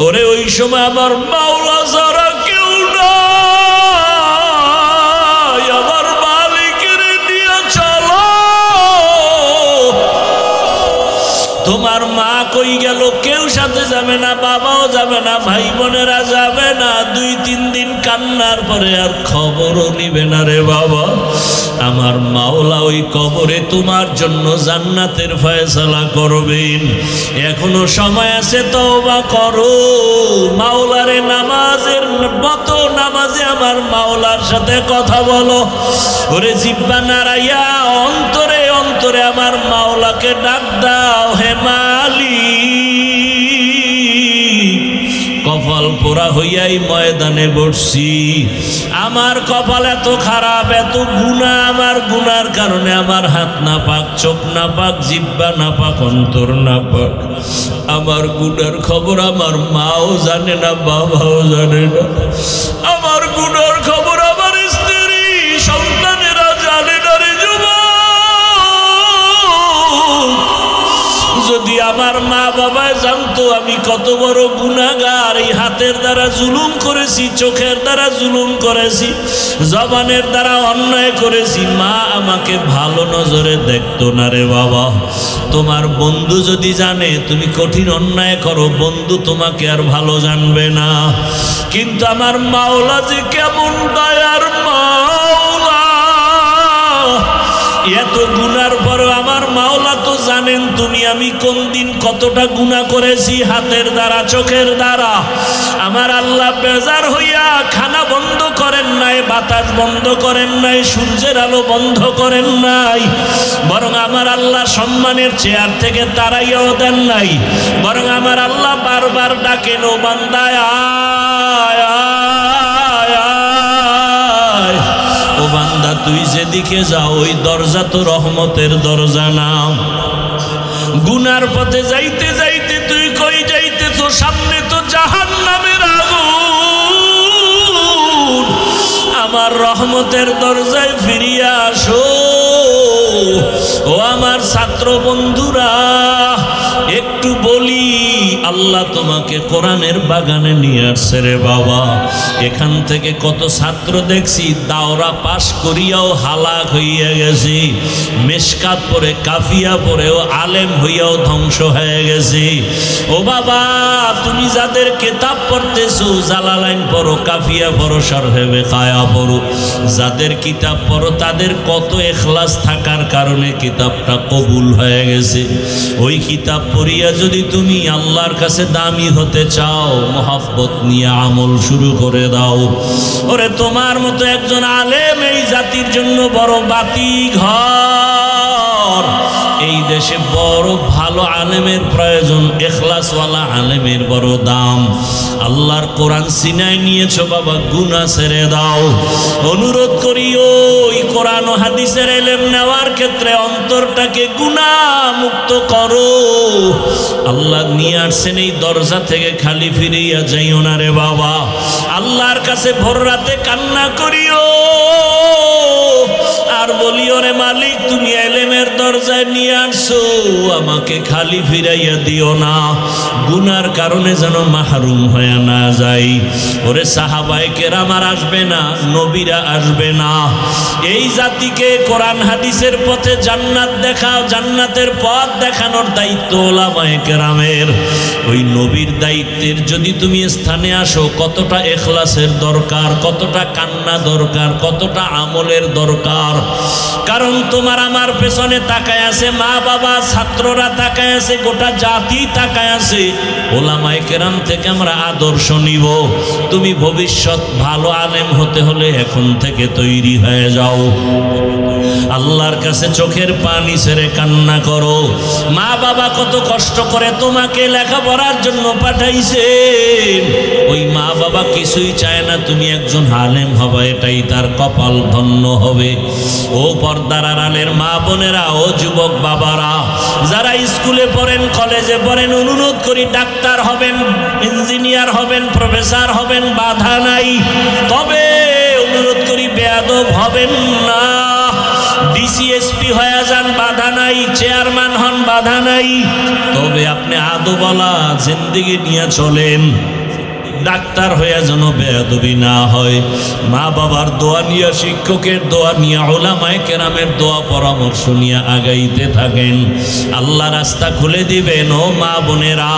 ওরে ওই সময় আমার মাওলা ছাড়া কেউ নাই, আমার মালিকের নিয়ে চলো। তোমার মা কই গেল? কেউ সাথে যাবে না, বাবাও যাবে না, ভাই বোনেরা যাবে না। 2-3 দিন কান্নার পরে আর খবরও নিবে না রে বাবা। আমার মাওলা ওই কবরে তোমার জন্য জান্নাতের ফয়সালা করবেন। এখনো সময় আছে, তওবা করো। মাওলারে নামাজের মতো নামাজে আমার মাওলার সাথে কথা বলো। ওরে জিহ্বা নাড়াইয়া অন্তরে অন্তরে আমার মাওলাকে ডাক দাও, হে মালিক, কপাল পোড়া হইয়াই ময়দানে বসছি। আমার কপাল এত খারাপ, এত গুনাহ, আমার গুনার কারণে আমার হাত না পাক, চোখ না পাক, জিহ্বা না পাক, অন্তর না পাক। আমার গুনার খবর আমার মাও জানে না, বাবাও জানে না। আমার গুনার খবর আমার স্ত্রী সন্তানেরা জানে না রে যুবক। যদি আমার মা বাবা জানতো আমি কত বড় গুনাহগার, এই হাতের দ্বারা জুলুম করেছি, চোখের দ্বারা জুলুম করেছি, জবানের দ্বারা অন্যায় করেছি, মা আমাকে ভালো নজরে দেখতো না রে বাবা। তোমার বন্ধু যদি জানে তুমি কঠিন অন্যায় করো, বন্ধু তোমাকে আর ভালো জানবে না। কিন্তু আমার মাওলা যে কেমন দয়ার মাওলা, এত গুনার পরও আমার মাওলা তো জানেন তুমি আমি কোন দিন কতটা গুনাহ করেছি, হাতের দ্বারা, চোখের দ্বারা। আমার আল্লাহ বেজার হইয়া খানা বন্ধ করেন নাই, বাতাস বন্ধ করেন নাই, সূর্যের আলো বন্ধ করেন নাই, বরং আমার আল্লাহ সম্মানের চেয়ার থেকে তাড়াইয়াও দেন নাই। বরং আমার আল্লাহ বারবার ডাকেন, ও বান্দা আয় আয় আয়, ও বান্দা তুই যেদিকে যাও ওই দরজা তো রহমতের দরজা না। গুনার পথে যাইতে যাইতে তুই কই যাইতেছ? সামনে তো জাহান্নামের আগুন। আমার রহমতের দরজায় ফিরিয়া আসো। ও আমার ছাত্র বন্ধুরা, একটু বলি, আল্লাহ তোমাকে কোরআনের বাগানে নিয়ে আসছে রে বাবা। এখান থেকে কত ছাত্র দেখছি দাওরা পাশ করিয়াও হালাক হইয়া গেছি, মেশকাত পড়ে, কাফিয়া পড়েও আলেম হইয়াও ধ্বংস হয়ে গেছি। ও বাবা, তুমি যাদের কিতাব পড়তেছো, জালালাইন পড়ো, কাফিয়া পড়ো, শরহে বেকায়া পড়ো, যাদের কিতাব পড়ো তাদের কত ইখলাস থাকার কারণে কিতাবটা কবুল হয়ে গেছে। ওই কিতাব পড়িয়া যদি তুমি আল্লাহর কাছে দামি হতে চাও, মহব্বত নিয়ে আমল শুরু করে দাও। ওরে তোমার মতো একজন আলেম এই জাতির জন্য বড় বাতি ঘর। এই দেশে বড় ভালো আলেমের প্রয়োজন, ইখলাসওয়ালা আলেমের বড় দাম। আল্লাহর কোরআন সিনায় নিয়েছো বাবা, গুনাহ ছেড়ে দাও। অনুরোধ করি ওই কোরআন ও হাদিসের ইলম নেওয়ার ক্ষেত্রে অন্তরটাকে গুনাহ মুক্ত করো। আল্লাহ নিয়ে আসছেন এই দরজা থেকে খালি ফিরিয়া যাইও না রে বাবা। আল্লাহর কাছে ভোর রাতে কান্না করিও আর বলিও, রে মালিক তুমি ইলমের দরজায় নিয়ে আসছো, আমাকে খালি ফিরাইয়া দিও না, গুনার কারণে যেন মাহরুম হয়ে না যাই। ওরে সাহাবায়ে কেরাম আর আসবে না, নবীরা আসবে না। এই জাতিকে কোরআন হাদিসের পথে জান্নাত দেখাও, জান্নাতের পথ দেখানোর দায়িত্ব উলামায়ে কেরামের। ওই নবীর দায়িত্বের যদি তুমি স্থানে আসো, কতটা ইখলাসের দরকার, কতটা কান্না দরকার, কতটা আমলের দরকার। কারণ তোমার আমার পেছনে তাকায় আছে মা বাবা, ছাত্ররা তাকায় আছে, গোটা জাতি তাকায় আছে। উলামায়ে কেরাম থেকে আমরা আদর্শ নিব। তুমি ভবিষ্যৎ ভালো আলেম হতে হলে এখন থেকে তৈরি হয়ে যাও। আল্লাহর কাছে চোখের পানি ছেড়ে কান্না করো। মা বাবা কত কষ্ট করে তোমাকে লেখাপড়ার জন্য পাঠাইছেন, ওই মা বাবা কিছুই চায় না তুমি একজন আলেম হবে, এটাই তার কপাল ধন্য হবে। ও পর্দার আড়ালের মা বোনেরা, ও যুবক বাবারা, যারা স্কুলে পড়েন, কলেজে পড়েন, অনুরোধ করি ডাক্তার হবেন, ইঞ্জিনিয়ার হবেন, প্রফেসর হবেন, বাধা নাই। তবে অনুরোধ করি বেয়াদব হবেন না। ডিসিএসপি হয়ে যান, বাধা নাই, চেয়ারম্যান হন, বাধা নাই, তবে আপনি আদবওয়ালা জিন্দেগি নিয়ে চলেন। ডাক্তার হয়ে যেন বেয়াদবি না হয়। মা বাবার দোয়া নিয়ে, শিক্ষকের দোয়া নিয়ে, উলামায়ে কেরামের দোয়া পরামর্শ নিয়ে আগাইতে থাকেন। আল্লাহ রাস্তা খুলে দিবেন। ও মা বোনেরা,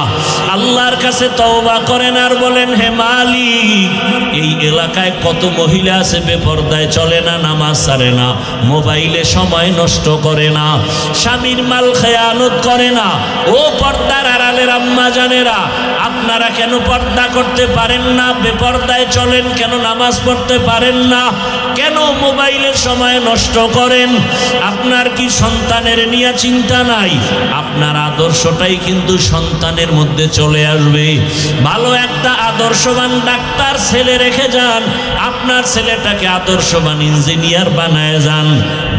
আল্লাহর কাছে তওবা করেন আর বলেন, হে মালিক, এই এলাকায় কত মহিলা আছে বেপরদায় চলে না, নামাজ ছাড়ে না, মোবাইলে সময় নষ্ট করে না, স্বামীর মাল খেয়ানত করে না। ও পর্দার আড়ালের আম্মা জানেরা, আপনারা কেন পর্দা করতে পারেন না? বেপরদায় চলেন কেন? নামাজ পড়তে পারেন না কেন? মোবাইলের সময় নষ্ট করেন। আপনার কি সন্তানের নিয়ে চিন্তা নাই? আপনার আদর্শটাই কিন্তু সন্তানের মধ্যে চলে আসবে। ভালো একটা আদর্শবান ডাক্তার ছেলে রেখে যান, আপনার ছেলেটাকে আদর্শবান ইঞ্জিনিয়ার বানায় যান।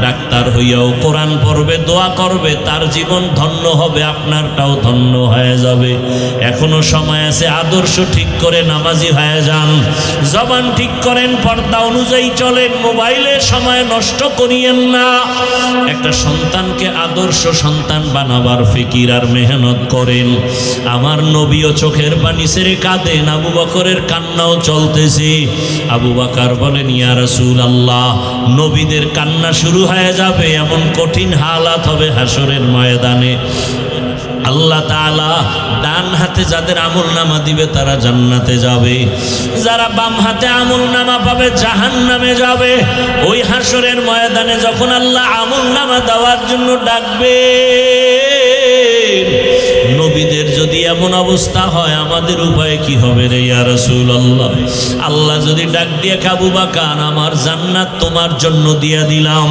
ডাক্তার হইয়াও কোরআন পড়বে, দোয়া করবে, তার জীবন ধন্য হবে, আপনারটাও ধন্য হয়ে যাবে। এখনো সময় আছে, আদর্শ ঠিক করে নামাজি হয়ে যান, জবান ঠিক করেন, পর্দা অনুযায়ী চলেন, মোবাইলে সময় নষ্ট করিয়েন না। একটা সন্তানকে আদর্শ সন্তান বানাবার ফিকির আর মেহনত করেন। আমার নবীও চোখের পানি ছেড়ে কাঁদেন, আবু বকরের কান্নাও চলতেছে। আবু বকর বলেন, ইয়া রাসূলুল্লাহ, নবীদের কান্না শুরু হয়ে যাবে, এমন কঠিন হালাত হবে হাসরের ময়দানে। আল্লাহ তাআলা ডান হাতে যাদের আমলনামা দিবে তারা জান্নাতে যাবে, যারা বাম হাতে আমলনামা পাবে জাহান্নামে যাবে। ওই হাসরের ময়দানে যখন আল্লাহ আমলনামা দেওয়ার জন্য ডাকবে, নবীদের যদি এমন অবস্থা হয়, আমাদের উপায় কি হবে রে ইয়া রাসূলুল্লাহ? আল্লাহ যদি ডাক দিয়ে, আবু বকর, আমার জান্নাত তোমার জন্য দিয়া দিলাম,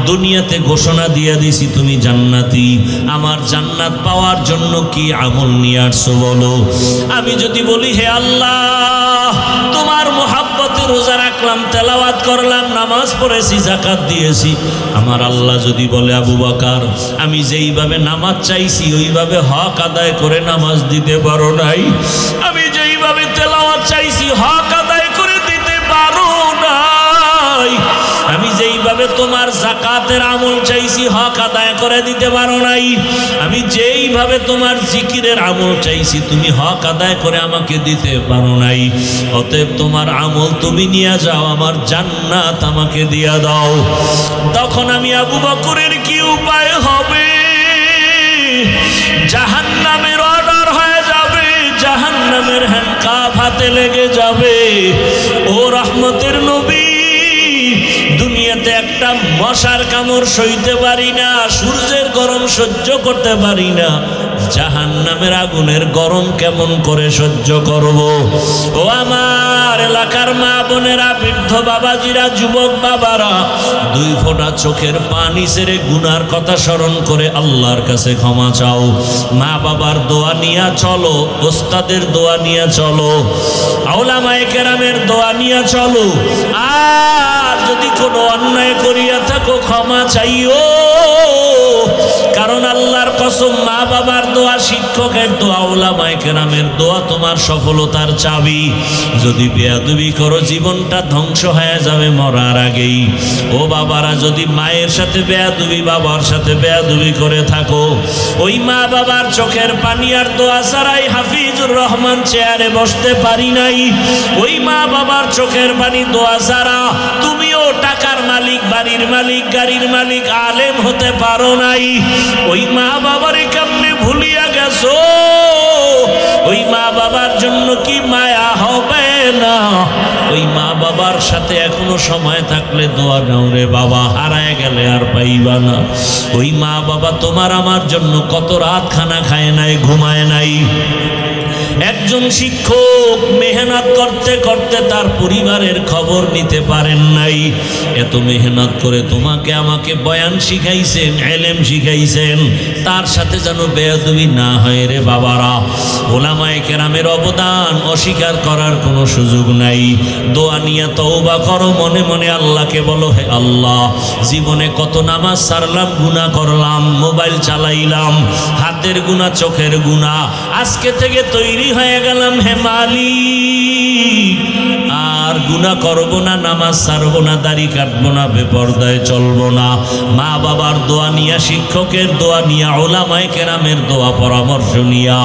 দুনিয়াতে ঘোষণা দিয়া দিছি তুমি জান্নাতি, আমার জান্নাত পাওয়ার জন্য কি আমল নিয়ে আসছো বলো। আমি যদি বলি, হে আল্লাহ, তোমার মুহাব্বতে রোজা রাখলাম, তেলাওয়াত করলাম, নামাজ পড়েছি, যাকাত দিয়েছি, আমার আল্লাহ যদি বলে, আবু বকর, আমি যেইভাবে নামাজ চাইছি ওইভাবে হক আদায় করে নামাজ দিতে পারো নাই, আমি যেইভাবে তেলাওয়াত চাইছি হক আদায় করে দিতে পারো নাই, আমি যেইভাবে তোমার যাকাতের আমল চাইছি হক আদায় করে দিতে পারো নাই, আমি যেইভাবে তোমার জিকিরের আমল চাইছি তুমি হক আদায় করে আমাকে দিতে পারো নাই, অতএব তোমার আমল তুমি নিয়ে যাও, আমার জান্নাত আমাকে দিয়া দাও। তখন আমি আবু বকরের কি উপায় হবে? জাহান্নামের অর্ডার হয়ে যাবে, জাহান্নামের হ্যান্ডকাপ হাতে লেগে যাবে। ও রহমতের নবী, দুনিয়াতে একটা মশার কামড় সইতে পারি না, সূর্যের গরম সহ্য করতে পারি না, জাহান্নামের আগুনের গরম কেমন করে সহ্য করব? ও আমার এলাকার মা বোনেরা, বৃদ্ধ বাবাজিরা, যুবক বাবারা, দুই ফোঁটা চোখের পানি ছেড়ে গুনার কথা স্মরণ করে আল্লাহর কাছে ক্ষমা চাও। মা বাবার দোয়া নিয়ে চলো, ওস্তাদের দোয়া নিয়ে চলো, উলামায়ে কেরামের দোয়া নিয়ে চলো। আর যদি কোনো অন্যায় করিয়া থাকো ক্ষমা চাইও, কারণ আল্লাহর কসম, মা বাবার দোয়া, শিক্ষকের দোয়া, উলামায়ে কেরামের দোয়া তোমার সফলতার চাবি। যদি বেয়াদবি করো জীবনটা ধ্বংস হয়ে যাবে মরার আগেই। ও বাবারা, যদি মায়ের সাথে বেয়াদবি, বাবার সাথে বেয়াদবি করে থাকো, ওই মা বাবার চোখের পানি আর দোয়া ছাড়াই হাফিজুর রহমান চেয়ারে বসতে পারি নাই, ওই মা বাবার চোখের পানি দোয়া ছাড়া তুমিও টাকার মালিক, বাড়ির মালিক, গাড়ির মালিক, আলেম হতে পারো নাই। ওই মা বাবারে কেমনে ভুলিয়া গেছো? ওই মা বাবার জন্য কি মায়া হবে না? ওই মা বাবার সাথে এখনো সময় থাকলে দোয়া নাও রে বাবা, হারায় গেলে আর পাইবা না। ওই মা বাবা তোমার আমার জন্য কত রাত খানা খায় নাই, ঘুমায় নাই। একজন শিক্ষক মেহনত করতে করতে তার পরিবারের খবর নিতে পারেন নাই। এত মেহনত করে তোমাকে আমাকে বয়ান শিখাইছেন, ইলম শিখাইছেন, তার সাথে যেন বেয়াদবি না হয় রে বাবারা। উলামায়ে কেরামের অবদান অস্বীকার করার কোনো সুযোগ নাই। দোয়া নিয়ে তওবা করো, মনে মনে আল্লাহকে বলো, হে আল্লাহ, জীবনে কত নামাজ ছাড়লাম, গুনাহ করলাম, মোবাইল চালাইলাম, হাতের গুনাহ, চোখের গুনাহ, আজকে থেকে তৈরি হয়ে গেলাম হে মালিক, আর গুনাহ করব না, নামাজ ছাড়ব না, দাড়ি কাটবো না, বেপরদায় চলবো না, মা বাবার দোয়া নিয়া, শিক্ষকের দোয়া নিয়া, উলামায়ে কেরামের দোয়া পরামর্শ নিয়া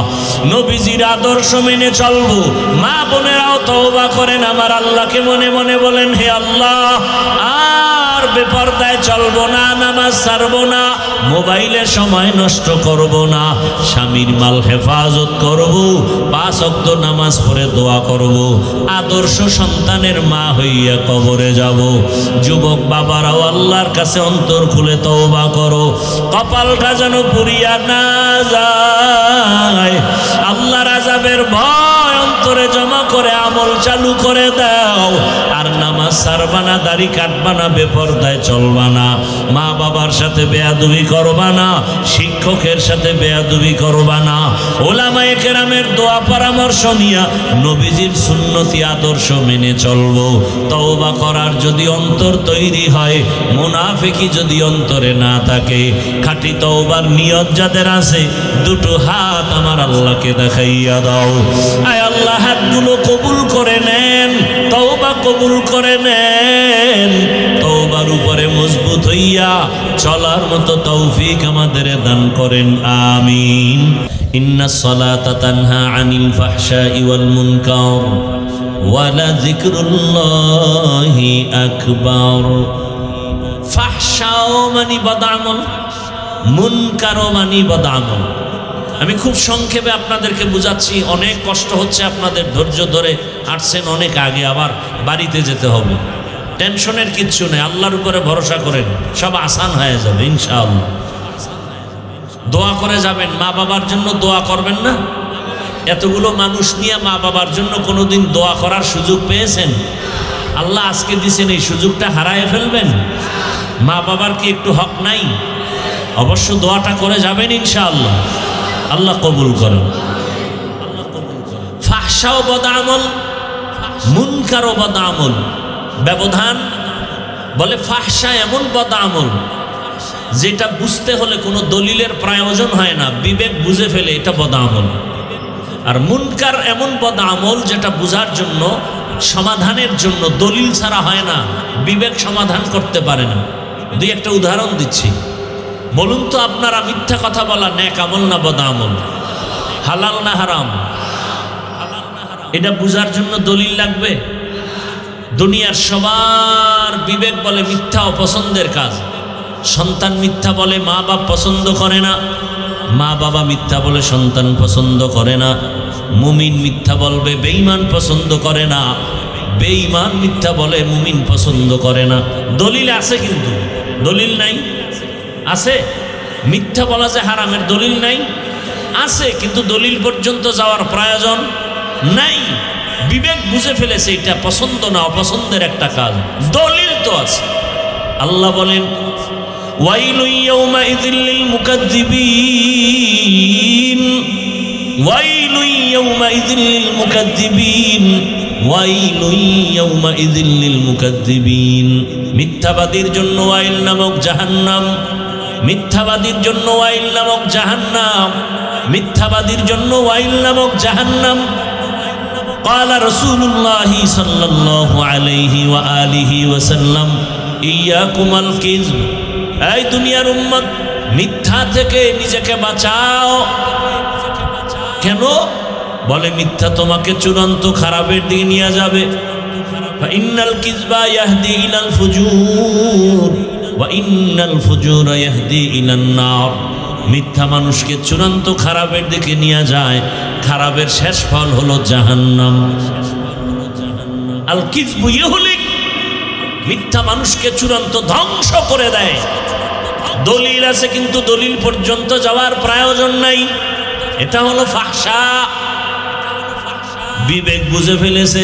নবীজির আদর্শ মেনে চলবো। মা বোনেরাও তওবা করেন, আমার আল্লাহকে মনে মনে বলেন, হে আল্লাহ আর বেপরদায় চলবো না, নামাজ ছাড়বো না, মোবাইলে সময় নষ্ট করব না, স্বামীর মাল হেফাজত করব, 5 ওয়াক্ত নামাজ পড়ে দোয়া করব, আদর্শ সন্তানের মা হইয়া কবরে যাব। যুবক বাবারাও আল্লাহর কাছে অন্তর খুলে তওবা করো, কপালটা যেন পুড়িয়া না যায়। আল্লাহর আযাবের ভয় অন্তরে জমা করে আমল চালু করে দাও। আর নামাজ ছাড়বা না, দাড়ি কাটবা না, বেপরদায় চলবা না, মা বাবার সাথে বেয়াদবি করবা না, শিক্ষকের সাথে বেয়াদবি করবা না, উলামায়ে কেরামের দোয়া পরামর্শ নিয়া নবীজির সুন্নতি আদর্শ মেনে চলবো। তওবা করার যদি অন্তর তৈরি হয়, মুনাফিকি যদি অন্তরে না থাকে, খাঁটি তওবার নিয়ত যাদের আছে, দুটো হাত আমার আল্লাহকে দেখাইয়া দাও। আয় আল্লাহ, হাতগুলো কবুল করে নেন, তওবা কবুল করে নেন, তওবার উপরে মজবুত হইয়া চলার মতো তৌফিক আমাদের দান করেন, আমিন। ইন্নাস সালাতা তানহা আনিল ফাহশাই ওয়াল মুনকার ওয়া লাযিকরুল্লাহি আকবার। ফাহশাও মানে বদআমল, মুনকারও মানে বদআমল। আমি খুব সংক্ষেপে আপনাদেরকে বুঝাচ্ছি, অনেক কষ্ট হচ্ছে আপনাদের, ধৈর্য ধরে আসছেন অনেক আগে, আবার বাড়িতে যেতে হবে। টেনশনের কিচ্ছু নেই, আল্লাহর উপরে ভরসা করেন, সব আসান হয়ে যাবে ইনশাআল্লাহ। দোয়া করে যাবেন, মা বাবার জন্য দোয়া করবেন না? এতগুলো মানুষ নিয়ে মা বাবার জন্য কোনোদিন দোয়া করার সুযোগ পেয়েছেন? আল্লাহ আজকে দিছেন, এই সুযোগটা হারায় ফেলবেন? মা বাবার কি একটু হক নাই? অবশ্য দোয়াটা করে যাবেন ইনশাআল্লাহ, আল্লাহ কবুল করেন। ফাহশাও বদআমল, মুনকারও বদআমল। ব্যবধান বলে ফাহশা এমন বদআমল যেটা বুঝতে হলে কোনো দলিলের প্রয়োজন হয় না, বিবেক বুঝে ফেলে এটা বদআমল। আর মুনকার এমন বদআমল যেটা বুঝার জন্য, সমাধানের জন্য দলিল ছাড়া হয় না, বিবেক সমাধান করতে পারে না। দুই একটা উদাহরণ দিচ্ছি। বলুন তো আপনারা, মিথ্যা কথা বলা নেক আমল না বদআমল? হালাল না হারাম? এটা বুঝার জন্য দলিল লাগবে? দুনিয়ার সবার বিবেক বলে মিথ্যা অপছন্দের কাজ। সন্তান মিথ্যা বলে, মা বাপ পছন্দ করে না, মা বাবা মিথ্যা বলে, সন্তান পছন্দ করে না। মুমিন মিথ্যা বলবে, বেঈমান পছন্দ করে না, বেঈমান মিথ্যা বলে, মুমিন পছন্দ করে না। দলিল আছে কিন্তু দলিল নাই? আছে? মিথ্যা বলা যে হারামের দলিল নাই? আছে, কিন্তু দলিল পর্যন্ত যাওয়ার প্রয়োজন নাই। বিবেক বুঝে ফেলেছে এটা পছন্দ না অপছন্দের একটা কাজ, দলিল তো আছে। আল্লাহ বলেন, ওয়াইলু ইয়াউমাইযিল লিল মুকাজ্জিবিন, ওয়াইলু ইয়াউমাইযিল লিল মুকাজ্জিবিন, ওয়াইলু ইয়াউমাইযিল লিল মুকাজ্জিবিন। মিথ্যাবাদীর জন্য ওয়াইল নামক জাহান্নাম, মিথ্যাবাদীর জন্য ওয়াইল নামক জাহান্নাম, মিথ্যাবাদীর জন্য ওয়াইল নামক জাহান্নাম। قال رسول الله صلى الله عليه وآله وسلم إياكم الكذب। এই দুনিয়ার উম্মত, মিথ্যা থেকে নিজেকে বাঁচাও। কেন? বলে মিথ্যা তোমাকে চূড়ান্ত খারাপের দিকে নিয়ে যাবে। ইন্নাল কিযবা ইয়াহদি ইলাল ফুজুর ওয়া ইন্নাল ফুজুরা ইয়াহদি ইলান নার। মিথ্যা মানুষকে চূড়ান্ত খারাপের দিকে নিয়ে যায়, খারাপের শেষ ফল হলো জাহান্নাম। আল কিযবু ইহলিক, মিথ্যা মানুষকে চূড়ান্ত ধ্বংস করে দেয়। দলিল আছে কিন্তু দলিল পর্যন্ত যাওয়ার প্রয়োজন নাই, এটা হলো ফাহশা। বিবেক বুঝে ফেলেছে।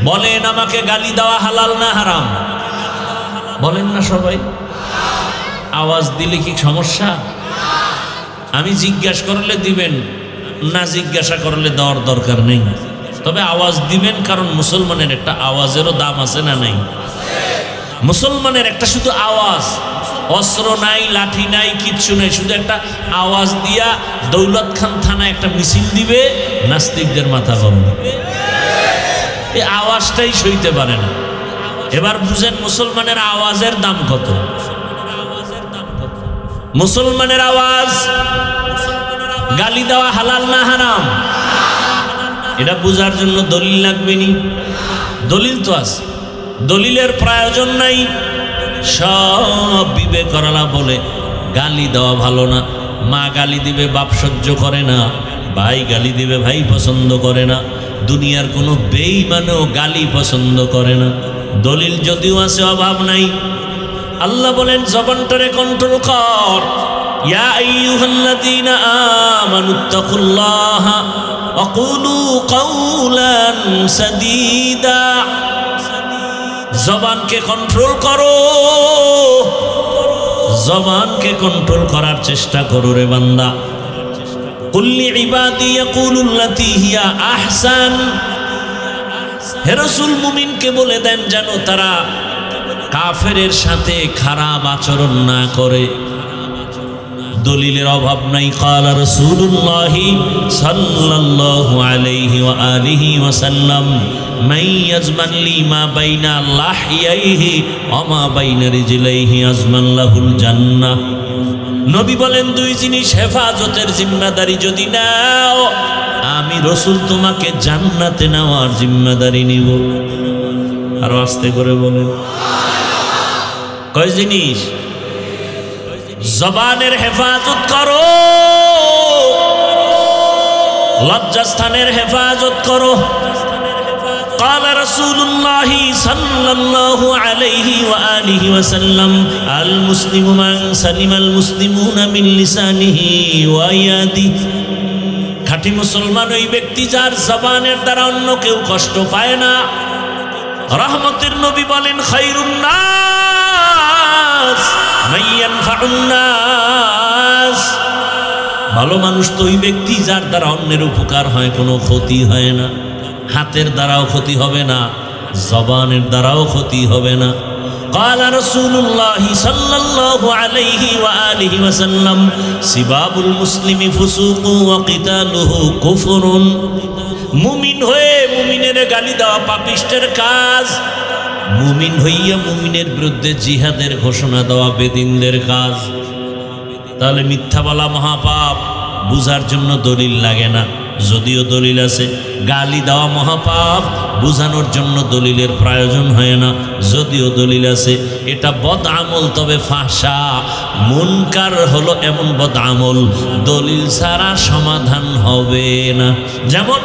বলেন, আমাকে গালি দেওয়া হালাল না হারাম? বলেন না সবাই। আওয়াজ দিলে কি সমস্যা? আমি জিজ্ঞাসা করলে দিবেন, না জিজ্ঞাসা করলে দেওয়ার দরকার নেই। তবে আওয়াজ দিবেন, কারণ মুসলমানের একটা আওয়াজেরও দাম আছে না নাই? মুসলমানের একটা শুধু আওয়াজ, অস্ত্র নাই, লাঠি নাই, কিচ্ছু নাই, শুধু একটা আওয়াজ দিয়া দৌলত খান থানায় একটা মিছিল দিবে, নাস্তিকদের মাথা গরম। এই আওয়াজটাই সইতে পারে না। এবার বুঝেন মুসলমানের আওয়াজের দাম কত। মুসলমানের আওয়াজ, গালি দেওয়া হালাল না হারাম, এটা বোঝার জন্য দলিল লাগবে নি? দলিল তো আছে, দলিলের প্রয়োজন নাই। সব বিবেকরা বলে গালি দেওয়া ভালো না। মা গালি দিবে বাপ সহ্য করে না, ভাই গালি দিবে ভাই পছন্দ করে না, দুনিয়ার কোনো বেঈমানও গালি পছন্দ করে না। দলিল যদিও আছে, অভাব নাই। আল্লাহ বলেন জবানটারে কন্ট্রোল কর। ইয়া আইয়ুহাল্লাযীনা আমানুত্তাকুল্লাহা ওয়া কুলু কাওলান সাদীদা। জবানকে কন্ট্রোল করো, জবানকে কন্ট্রোল করার চেষ্টা করো রে বান্দা। কুল্লি ইবাদি ইয়াকুলুল্লাতী হিয়া আহসান। হে রাসূল মুমিনকে বলে দেন যেন তারা কাফেরের সাথে খারাপ আচরণ না করে। দলিলের অভাব নাই। ক্বালা রাসূলুল্লাহ সাল্লাল্লাহু আলাইহি ওয়া আলিহি ওয়া সাল্লাম মান ইয়াজমান লি মা বাইনা লাহইয়াইহি ওয়া মা বাইনা রিজলাইহি আজমান লাহুল জান্নাহ। নবী বলেন দুই জিনিস হেফাজতের জিম্মাদারি যদি নাও, আমি রাসূল তোমাকে জান্নাতে নেওয়ার জিম্মাদারি নিব। আর আস্তে করে বলেন কয় জিনিস? জবানের হেফাজত করো, লজ্জাস্থানের হেফাজত করো। قال رسول الله صلى الله عليه وآله وسلم المسلم من سلم المسلمون من لسانه ويده। খাঁটি মুসলমান ওই ব্যক্তি যার জবানের দ্বারা অন্য কেউ কষ্ট পায় না। রহমতের নবী বলেন খায়রুন নাস মান ইয়ানফাউন নাস। ভালো মানুষ তো ওই ব্যক্তি যার দ্বারা অন্যের উপকার হয়, কোনো ক্ষতি হয় না। হাতের দ্বারাও ক্ষতি হবে না, জবানের দ্বারাও ক্ষতি হবে না। قال رسول الله صلى الله عليه وآله وسلم سباب المسلم فسوق وقتاله كفر। মুমিন হয়ে মুমিনের গালি দেওয়া পাপিষ্টের কাজ, মুমিন হইয়া মুমিনের বিরুদ্ধে জিহাদের ঘোষণা দেওয়া বেদিনদের কাজ। তাহলে মিথ্যা বলা মহাপাপ, বুঝার জন্য দলিল লাগে না, যদিও দলিল আছে। গালি দেওয়া মহাপাপ, বুঝানোর জন্য দলিলের প্রয়োজন হয় না, যদিও দলিল আছে। এটা বদ আমল, তবে ফাহশা মুনকার হলো এমন বদ আমল দলিল ছাড়া সমাধান হবে না। যেমন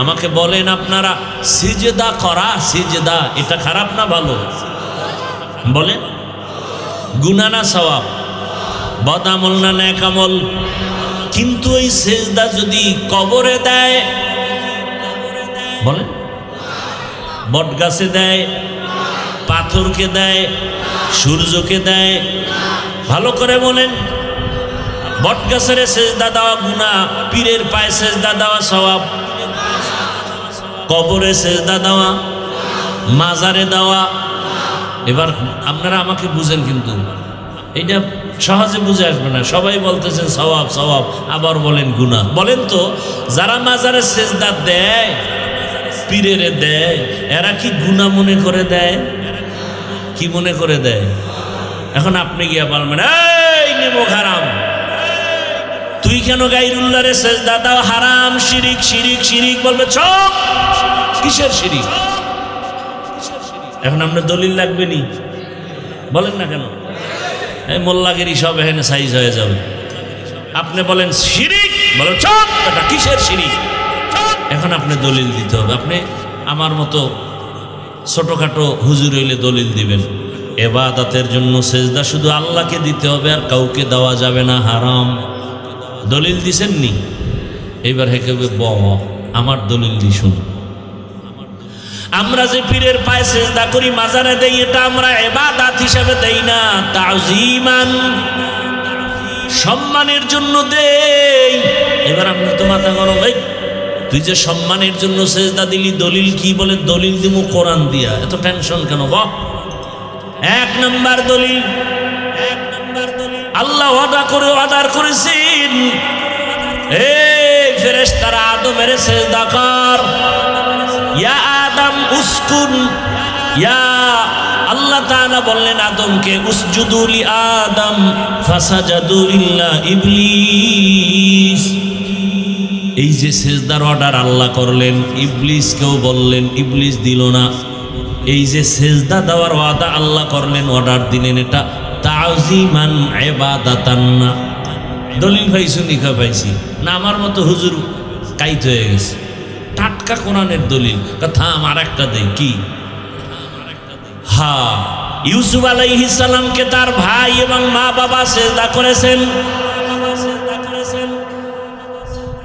আমাকে বলেন আপনারা সিজদা করা, সিজদা এটা খারাপ না ভালো? বলেন গুনাহ না সওয়াব? বদ আমল না নেক আমল? কিন্তু এই সেজদা যদি কবরে দেয়, বলেন বট গাছে দেয়, পাথরকে দেয়, সূর্যকে দেয়, ভালো করে বলেন। বট গাছের সেজদা দেওয়া গুনাহ, পীরের পায়ে সেজদা দেওয়া সওয়াব। কবরে সেজদা দেওয়া, মাজারে দেওয়া। এবার আপনারা আমাকে বুঝেন, কিন্তু এটা সহজে বুঝে আসবে না। সবাই বলতেছেন সওয়াব সওয়াব, আবার বলেন গুনাহ। বলেন তো যারা মাজারে সেজদা দেয়, পীরের দেয়, এরা কি গুনাহ মনে করে দেয়? কি মনে করে দেয়? এখন আপনি গিয়া বলবেন এই নেমুক হারাম, তুই কেন গায়রুল্লাহরে সেজদা দাও? হারাম, শিরিক শিরিক শিরিক। বলবে চুপ, কিসের শিরিক? এখন আপনার দলিল লাগবে নি? বলেন না কেন? এই মোল্লাগিরি সব এখানে সাইজ হয়ে যাবে। আপনি বলেন শিরিক, বলো চুপ, এটা কিসের শিরিক? এখন আপনি দলিল দিতে হবে। আপনি আমার মতো ছোটখাটো হুজুর হইলে দলিল দিবেন। ইবাদতের জন্য সেজদা শুধু আল্লাহকে দিতে হবে, আর কাউকে দেওয়া যাবে না, হারাম। দলিল দিছেন নি? এইবার হেকে আমার দলিল দি শুন। আমরা যে পীরের পায়ে সেজদা করি, মাজারে দেই, এটা আমরা ইবাদত হিসাবে দেই না, তাজিমান, সম্মানের জন্য দেই। এবার আপনি তো মাথা গরম, এই তুই যে সম্মানের জন্য সেজদা দিলি, দলিল কি? বলে দলিল দিমু কোরআন দিয়া। এত টেনশন কেন? বাহ, এক নাম্বার দলিল, আল্লাহ ওয়াদা করেছেন, এই ফেরেশতারা আদমের সেজদা কর। ইয়া আদম উসকুন, ইয়া আল্লাহ তাআলা বললেন আদমকে উসজুদু লি আদম ফাসাজাদু ইল্লা ইবলিস। এই যে সেজদার অর্ডার আল্লাহ করলেন, ইবলিসকেও বললেন, ইবলিস দিল না। এই যে সেজদা দেওয়ার ওয়াদা আল্লাহ করলেন, অর্ডার দিলেন, এটা তাজিমান ইবাদাতান না। দলিল পাইছি নিকা পাইছি না? আমার মতো হুজুর কাইত হয়ে গেছে। টাটকা কোরআনের দলিল। কথা আমার একটা দেই কি? হ্যাঁ, ইউসুফ আলাইহিস সালামকে তার ভাই এবং মা বাবা সেজদা করেছেন।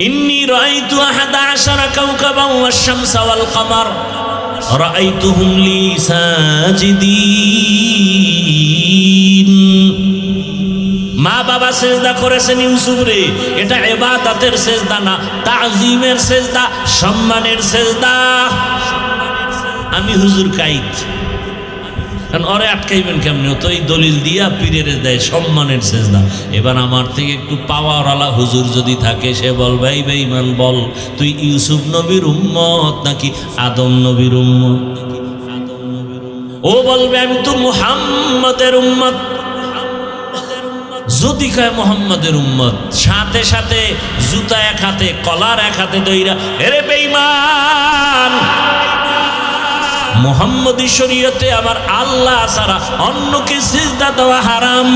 ইন্নী রাআইতু আহাদা আশারা কাওকাবান ওয়াশ-শামসা ওয়াল কমার রাআইতুহুম লি সাজিদিন। মা বাবা সেজদা করেছেন ইউসুফ রে। এটা ইবাদতের সেজদা না, তাজিমের সেজদা, সম্মানের সেজদা। আমি হুজুর কাইত, কারণ ওরে আটকাইবেন কেমনি? তো এই দলিল দিয়া পীরের দেয় সম্মানের সেজদা। এবার আমার থেকে একটু পাওয়ারওয়ালা হুজুর যদি থাকে, সে বলবে এই বেঈমান, বল তুই ইউসুফ নবীর উম্মত নাকি আদম নবীর উম্মত? ও বলবে আমি তো মুহাম্মদের উম্মত। যদি কয় মুহাম্মদের উম্মত, সাথে সাথে জুতা এক হাতে, কলার এক হাতে দইরা, এরে বেঈমান, মুহাম্মদী শরীয়তে আমার আল্লাহ ছাড়া অন্যকে সিজদা দেওয়া হারাম।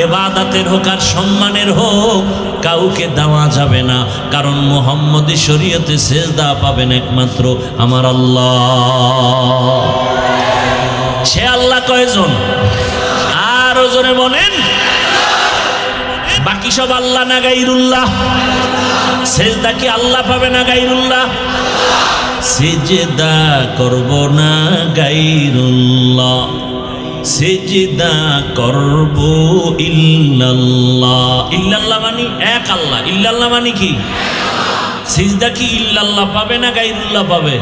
ইবাদতের হোক আর সম্মানের হোক, কাউকে দেওয়া যাবে না, কারণ মুহাম্মদী শরীয়তে সিজদা পাবেন একমাত্র আমার আল্লাহ। সে আল্লাহ কয়জন? আরো জোরে বলেন। বাকি সব আল্লাহ না গায়রুল্লাহ? সিজদা কি আল্লাহ পাবে না গায়রুল্লাহ? সিজদা করব না গায়রুল্লাহ, সিজদা করব ইল্লাল্লাহ। ইল্লাল্লাহ মানে এক আল্লাহ। ইল্লাল্লাহ মানে কি? সিজদা কি ইল্লাল্লাহ পাবে না গায়রুল্লাহ পাবে?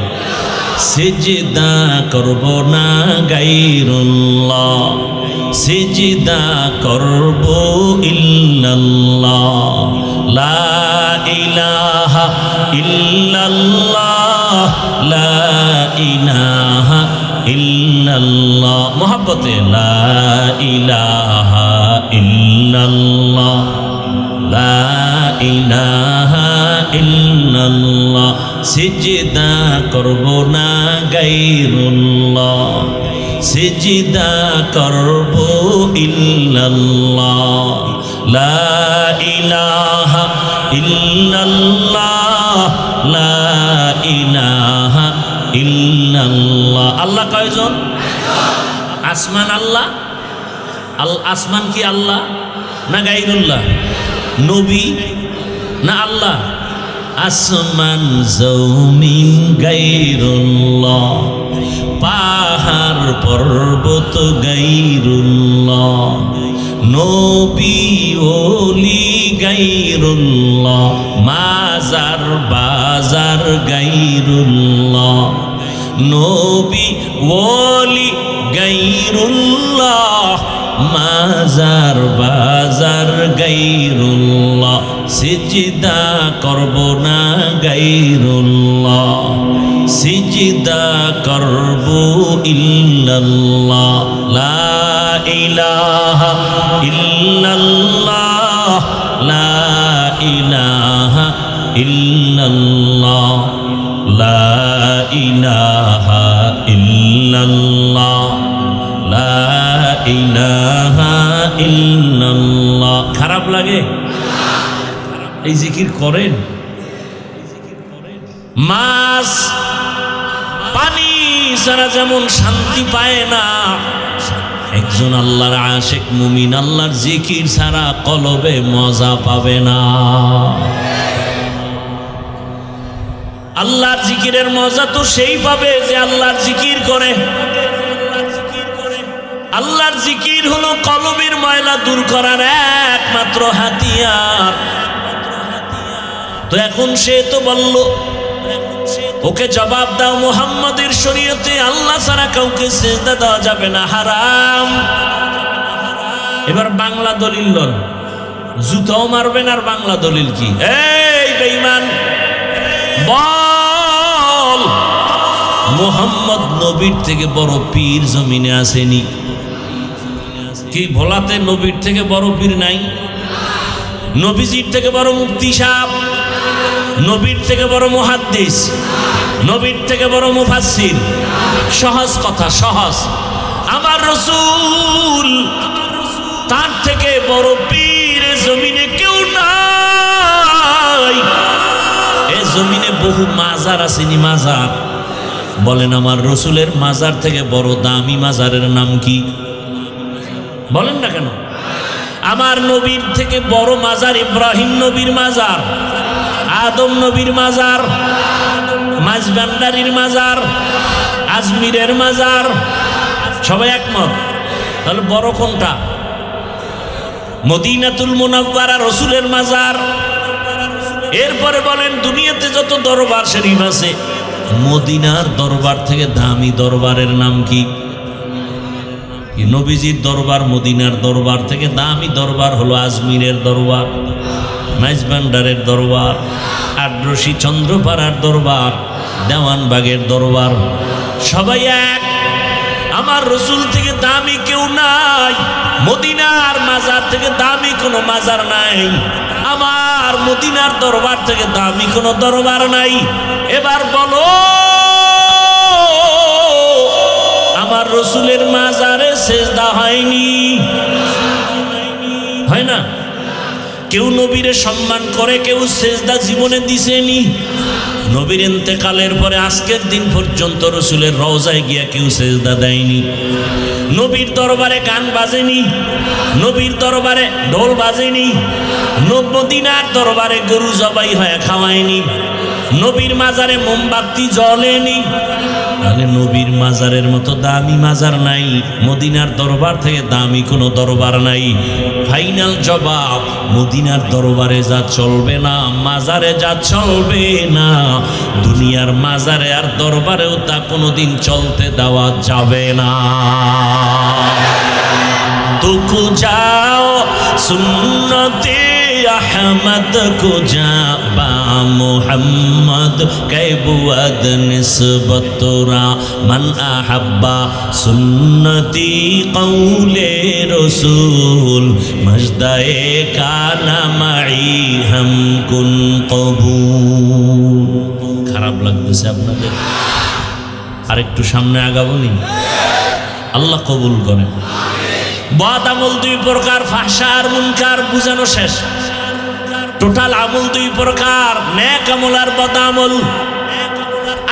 সিজদা করব না গায়রুল্লাহ, সিজদা করব ইল্লাল্লাহ। লা ইলাহা ইল্লাল্লাহ, লা ইলাহা ইল্লাল্লাহ। মোহাব্বতে লা ইলাহা ইল্লাল্লাহ, লা ইলাহা ইল্লাল্লাহ। সিজদা করব না গায়রুল্লাহ, সিজদা করব ইল্লাল্লাহ। লা ইলাহা ইল্লাল্লাহ, লা ইলাহা ইল্লাল্লাহ। আল্লাহ কয়জন? আসমান আল্লাহ? আসমান কি আল্লাহ না গায়রুল্লাহ? নবী না আল্লাহ? আসমান জমিন গায়রুল্লাহ, পাহাড় পর্বত গায়রুল্লাহ, নবী ওলি গায়রুল্লাহ, মাজার বাজার গায়রুল্লাহ, নবী ওলি গায়রুল্লাহ, মাজার বাজার গায়রুল্লাহ। সিজদা করব না গায়রুল্লাহ, সিজদা করব ইল্লাল্লাহ। লা ইলাহা ইল্লাল্লাহ, লা ইলাহা ইল্লাল্লাহ, লা ইলাহা ইল্লাল্লাহ, লা ইলাহা ইল্লাল্লাহ। খারাপ লাগে? এই জিকির করেন। মাছ পানি ছাড়া যেমন শান্তি পায় না, একজন আল্লাহর আশিক মুমিন আল্লাহর জিকির ছাড়া কলবে মজা পাবে না। আল্লাহর জিকিরের মজা তো সেই পাবে যে আল্লাহর জিকির করে। আল্লাহর জিকির হলো কলবের ময়লা দূর করার একমাত্র হাতিয়ার। তো এখন সে তো বলল, ওকে জবাব দাও, মুহাম্মাদের শরীয়তে আল্লাহ ছাড়া কাউকে সিজদা দেওয়া যাবে না, হারাম। এবার বাংলা দলিল লন, জুতাও মারবেন। আর বাংলা দলিল কি? এই বেঈমান, বল মোহাম্মদ নবীর থেকে বড় পীর জমিনে আসেনি। কি ভোলাতে নবীর থেকে বড় পীর নাই? নবীজির থেকে বড় মুফতি সাহেব, নবীর থেকে বড় মুহাদ্দিস, নবীর থেকে বড় মুফাসসির। সহজ কথা, সহজ। আমার রাসূল তার থেকে বড় পীর জমিনে কেউ নাই। এই জমিনে বহু মাজার আসেনি, মাজার। বলেন আমার রাসূলের মাজার থেকে বড় দামি মাজারের নাম কি? বলেন না কেন? আমার নবীর থেকে বড় মাজার ইব্রাহিম নবীর মাজার, আদম নবীর মাজার, মাঝবান্ডারির মাজার, আজমিরের মাজার। সবাই একমত? তাহলে বড় কোনটা? মদিনাতুল মুনাওয়ারা রাসূলের মাজার। এরপরে বলেন দুনিয়াতে যত দরবার শরীফ আছে, মদিনার দরবার থেকে দামি দরবারের নাম কি? নবীজির দরবার মদিনার দরবার থেকে দামি দরবার হলো আজমিরের দরবার, মাইজবান্ডারের দরবার, আদ্রসী চন্দ্রপাড়ার দরবার, দেওয়ানবাগের দরবার। সবাই এক। আমার রাসূল থেকে দামি কেউ নাই। মদিনার মাজার থেকে দামি কোনো মাজার নাই। আমার মদিনার দরবার থেকে দামি কোনো দরবার নাই। এবার বলো, আমার রাসূলের মাজারে সেজদা হয়নি? হয় না? কেউ নবীরে সম্মান করে, কেউ সেজদা জীবনে দিছেনি। নবীর ইন্তেকালের পরে আজকের দিন পর্যন্ত রাসূলের রওজায় গিয়া কেউ সেজদা দেয়নি। নবীর দরবারে গান বাজেনি, নবীর দরবারে ঢোল বাজেনি, মদিনার দরবারে গরু জবাই হয়ে খাওয়ায়নি, নবীর মাজারে মোমবাতি জ্বলেনি। তাহলে নবীর মাজারের মতো দামি মাজার নাই, মদিনার দরবার থেকে দামি কোনো দরবার নাই। ফাইনাল জবাব, মদিনার দরবারে যা চলবে না, মাজারে যা চলবে না, দুনিয়ার মাজারে আর দরবারেও তা কোনোদিন চলতে দেওয়া যাবে না। তুকু যাও সুন্নতে अहमद को जा बा मोहम्मद कैबुअद निस्बतुरा मन अहब्बा सुन्नती कौले रसूल मजदाए काना माई हम कुन कबूल। খারাপ লাগতেছে আপনাদের? আরেকটু সামনে আগাবো নি? আল্লাহ কবুল করেন। বদ আমল দুই প্রকার, ফাহশা আর মুনকার বুঝানো শেষ। টোটাল আমল দুই প্রকার, নেক আমল আর বদ আমল।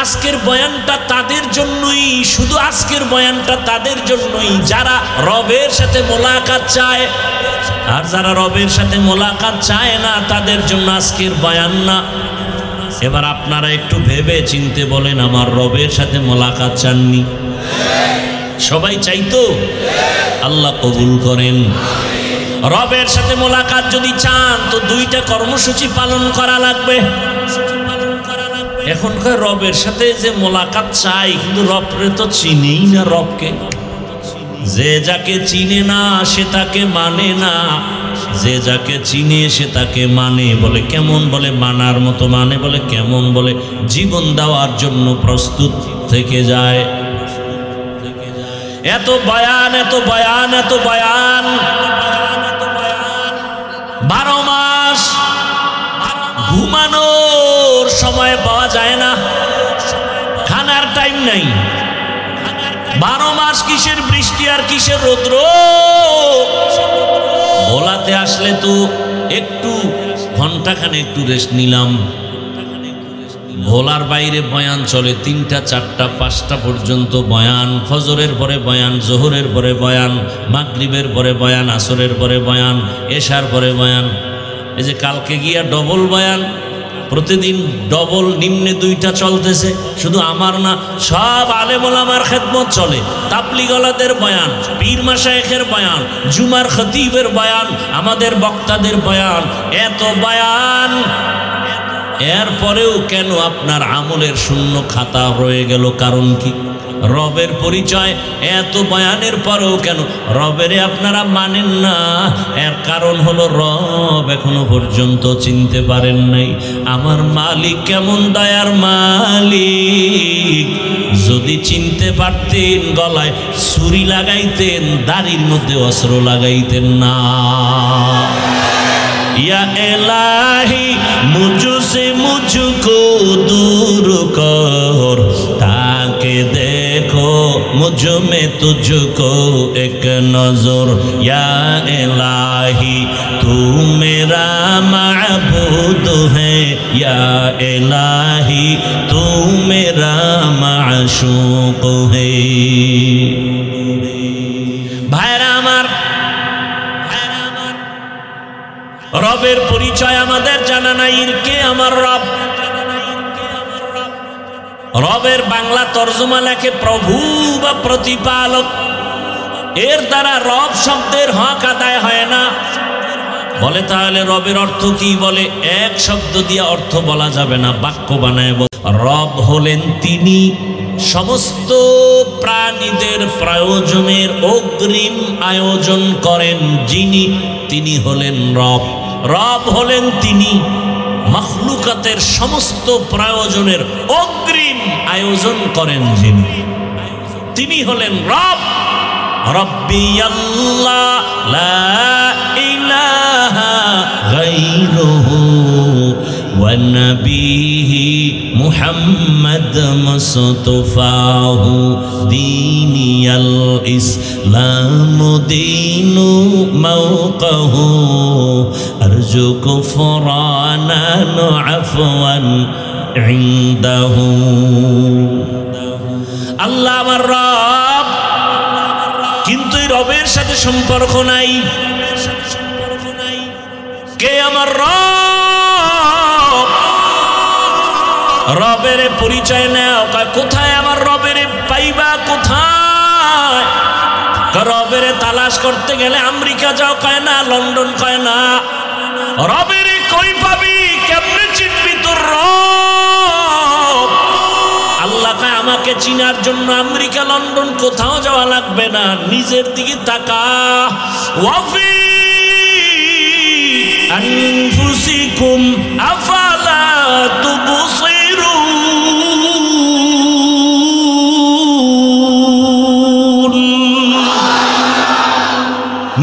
আজকের বয়ানটা তাদের জন্যই, শুধু আজকের বয়ানটা তাদের জন্যই যারা রবের সাথে মোলাকাত চায়। আর যারা রবের সাথে মোলাকাত চায় না, তাদের জন্য আজকের বয়ান না। এবার আপনারা একটু ভেবে চিনতে বলেন, আমার রবের সাথে মোলাকাত চাননি? সবাই চাইতো? আল্লাহ কবুল করেন। রবের সাথে মোলাকাত যদি চান তো দুইটা কর্মসূচি পালন করা লাগবে। এখনকার রবের সাথে যে মোলাকাত চাই, কিন্তু রবরে তো চিনেই না। রবকে যে যাকে চিনে না সে তাকে মানে না, যে যাকে চিনে সে তাকে মানে। বলে কেমন? বলে মানার মতো মানে। বলে কেমন? বলে জীবন দেওয়ার জন্য প্রস্তুত থেকে যায়। এত বয়ান, এত বয়ান, এত বয়ান, 12 মাস ঘুমানোর সময় পাওয়া যায় না, খানার টাইম নাই। 12 মাস কিসের বৃষ্টি আর কিসের রৌদ্র। ভোলাতে আসলে তো একটু ঘন্টাখানে একটু রেস্ট নিলাম। ভোলার বাইরে বয়ান চলে 3টা 4টা 5টা পর্যন্ত বয়ান। ফজরের পরে বয়ান, জোহরের পরে বয়ান, মাগরিবের পরে বয়ান, আসরের পরে বয়ান, এশার পরে বয়ান। এই যে কালকে গিয়া ডবল বয়ান, প্রতিদিন ডবল, নিম্নে 2টা চলতেছে। শুধু আমার না, সব আলেম ওলামার খেদমত চলে। তাবলীগওয়ালাদের বয়ান, পীর মাশায়েখের বয়ান, জুমার খতিবের বয়ান, আমাদের বক্তাদের বয়ান, এত বয়ান। এরপরেও কেন আপনার আমলের শূন্য খাতা রয়ে গেল? কারণ কি? রবের পরিচয় এত বয়ানের পরেও কেন রবেরে আপনারা মানেন না? এর কারণ হলো রব এখনো পর্যন্ত চিনতে পারেন নাই। আমার মালিক কেমন দয়ার মালিক, যদি চিনতে পারতেন গলায় ছুরি লাগাইতেন, দাড়ির মধ্যে অস্ত্র লাগাইতেন না। या इलाही मुझसे मुझको दूर कर, ताकि देखो मुझ में तुझको एक नजर। या इलाही तू मेरा माबूद है, या इलाही तू मेरा माशूक है। রবের পরিচয় আমাদের জানা নাই। কে আমার রব? রবের বাংলা তর্জমা লেখে প্রভু বা প্রতিপালক। এর দ্বারা রব শব্দের হক আদায় হয় না। বলে তাহলে রবের অর্থ কি? বলে এক শব্দ দিয়ে অর্থ বলা যাবে না, বাক্য বানায়। রব হলেন তিনি সমস্ত প্রাণীদের প্রয়োজনের অগ্রিম আয়োজন করেন যিনি, তিনি হলেন রব। রব হলেন তিনি মখলুকাতের সমস্ত প্রয়োজনের অগ্রিম আয়োজন করেন যিনি, তিনি হলেন রব। রব্বি আল্লাহ লা ইলাহা গায়রুহু ওয়া নবিহি মুহাম্মদ মুস্তাফাহু দীনিয়াল ইসলাম দীনু মাওকাহু আরজু কুফরানান আফওয়ান ইনদাহু। আল্লাহ আমার রব, কিন্তু এই রবের সাথে সম্পর্ক নাই। কে আমার রব? রবের পরিচয় নেও। কোথায় আমার রবের পাইবা? কোথায়? রবের তালাশ করতে গেলে আমেরিকা যাও কয় না, লন্ডন কয় না। রবের কই পাবি? কেমনে চিনবি তোর রব? আল্লাহ কয় আমাকে চিনার জন্য আমেরিকা লন্ডন কোথাও যাওয়া লাগবে না, নিজের দিকে তাকা। ওয়াফি আনফুসিকুম আফালা তুবসিরুন।